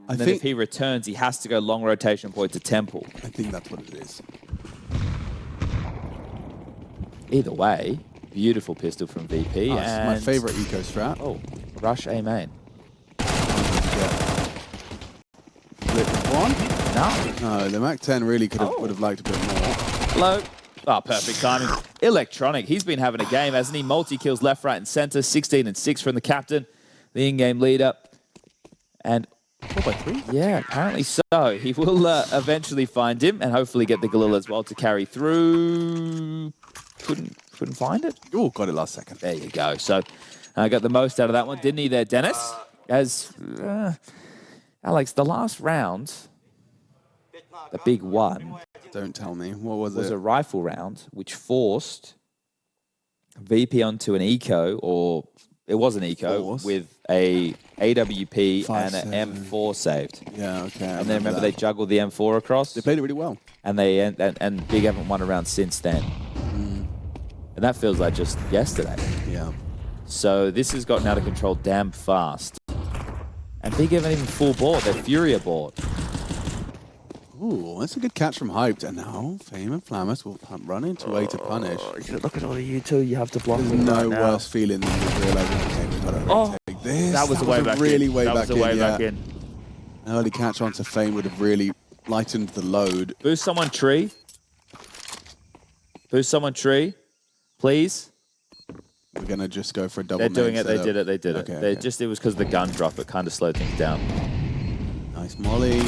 And then if he returns, he has to go long rotation point to Temple. I think that's what it is. Either way, beautiful pistol from VP. Oh, and my favorite eco strat. Oh, rush A main. Flip one. No. No, the Mac 10 really would have liked a bit more. Low. Oh, perfect timing. Electronic. He's been having a game, hasn't he? Multi-kills left, right, and center. 16 and 6 from the captain, the in-game leader. And 4x3? yeah, apparently so. He will eventually find him and hopefully get the Galil as well to carry through. Couldn't find it. Oh, got it last second. There you go. So got the most out of that one, didn't he there, Dennis? As Alex, the last round, the big one. Don't tell me. What was it? Was a rifle round, which forced VP onto an eco, or it was an eco, with a AWP and an M4 saved. Yeah, okay. And then remember they juggled the M4 across? They played it really well. And and Big haven't won a round since then. And that feels like just yesterday. Yeah. So this has gotten out of control damn fast. And Big haven't even full board, they're FURIA board. Ooh, that's a good catch from Hyped. And now Fame and Flamus will run into A to punish. Look at all of you two, you have to block There's them no right now. worse feeling than just realizing, okay, we've got to take this. That was the way back really in. way that back was the way in, back yeah. in. An early catch onto Fame would have really lightened the load. Boost someone tree. Boost someone tree. Please. We're going to just go for a double. They're doing it, setup. they did it. Okay, Just, it was because the gun drop, it kind of slowed things down. Nice molly.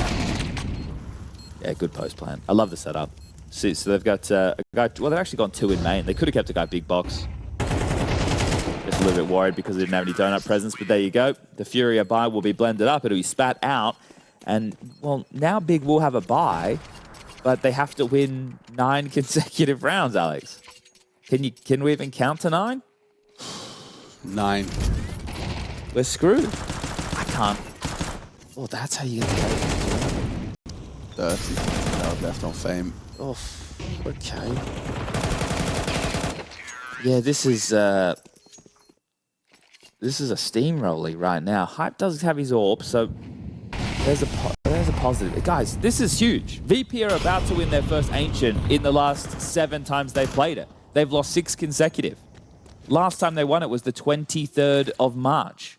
Yeah, good post plan. I love the setup. So they've got a guy, well, they've actually gone 2 in main. They could have kept a guy big box. Just a little bit worried because they didn't have any donut presence, but there you go. The FURIA buy will be blended up. It'll be spat out. And, well, now Big will have a buy, but they have to win 9 consecutive rounds, Alex. Can we even count to 9? 9. We're screwed. I can't. Oh, that's how you get the 30 that left on Fame. Oh, okay. Yeah, this is a steamroller right now. Hype does have his AWP, so there's a positive. Guys, this is huge. VP are about to win their first Ancient in the last 7 times they played it. They've lost 6 consecutive. Last time they won it was the 23rd of March.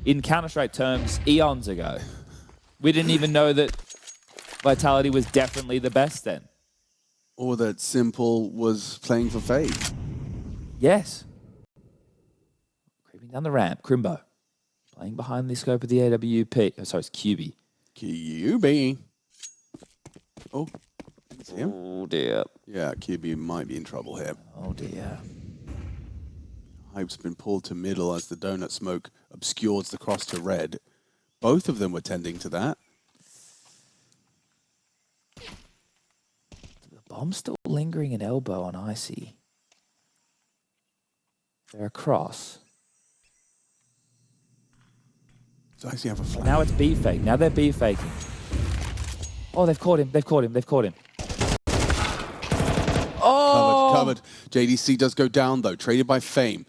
In Counter-Strike terms, eons ago. We didn't even know that Vitality was definitely the best then. Or that Simple was playing for Fade. Yes. Creeping down the ramp, Crimbo. Playing behind the scope of the AWP. Oh, sorry, it's QB. QB. Oh, see him? Oh, dear. Yeah, QB might be in trouble here. Oh, dear. Hype's been pulled to middle as the donut smoke obscures the cross to red. Both of them were tending to that. The bomb's still lingering in elbow on Icy. They're across. So I actually have a flag. Now it's B fake. Now they're B faking. Oh, they've caught him. They've caught him. They've caught him. Oh! Covered. JDC does go down, though. Traded by Fame.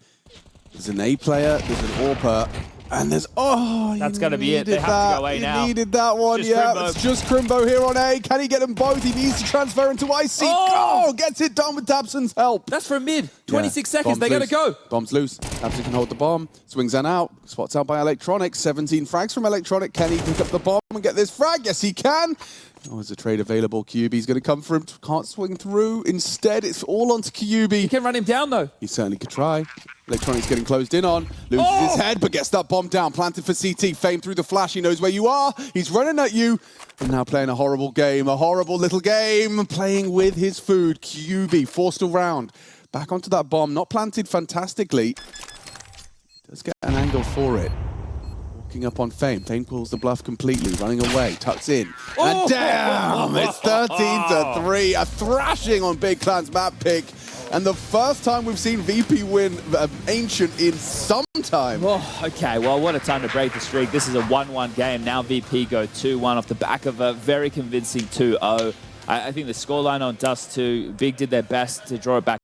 There's an A player, there's an AWPer, and there's... Oh, that's going to be it. They have to go A now. He needed that one, Just yeah. Crimbo. It's just Crimbo here on A. Can he get them both? He needs to transfer into IC. Oh, gets it done with Dabson's help. That's from mid. 26 seconds. Bomb's They got to loose. go. Bomb's loose. Dabson can hold the bomb. Swings that out. Spots out by Electronic. 17 frags from Electronic. Can he pick up the bomb and get this frag? Yes, he can. Oh, is a trade available? QB's going to come for him. Can't swing through. Instead, it's all onto QB. You can run him down, though. He certainly could try. Electronics getting closed in on. Loses his head, but gets that bomb down. Planted for CT. Fame through the flash. He knows where you are. He's running at you. And now playing a horrible game. A horrible little game. Playing with his food. QB forced around. Back onto that bomb. Not planted fantastically. Does get an angle for it. Walking up on Fame. Fame pulls the bluff completely. Running away. Tucks in. And damn! It's 13-3. A thrashing on Big Clan's map pick. And the first time we've seen VP win Ancient in some time. Oh, okay, well, what a time to break the streak. This is a 1-1 game. Now VP go 2-1 off the back of a very convincing 2-0. I think the scoreline on Dust2, Big did their best to draw it back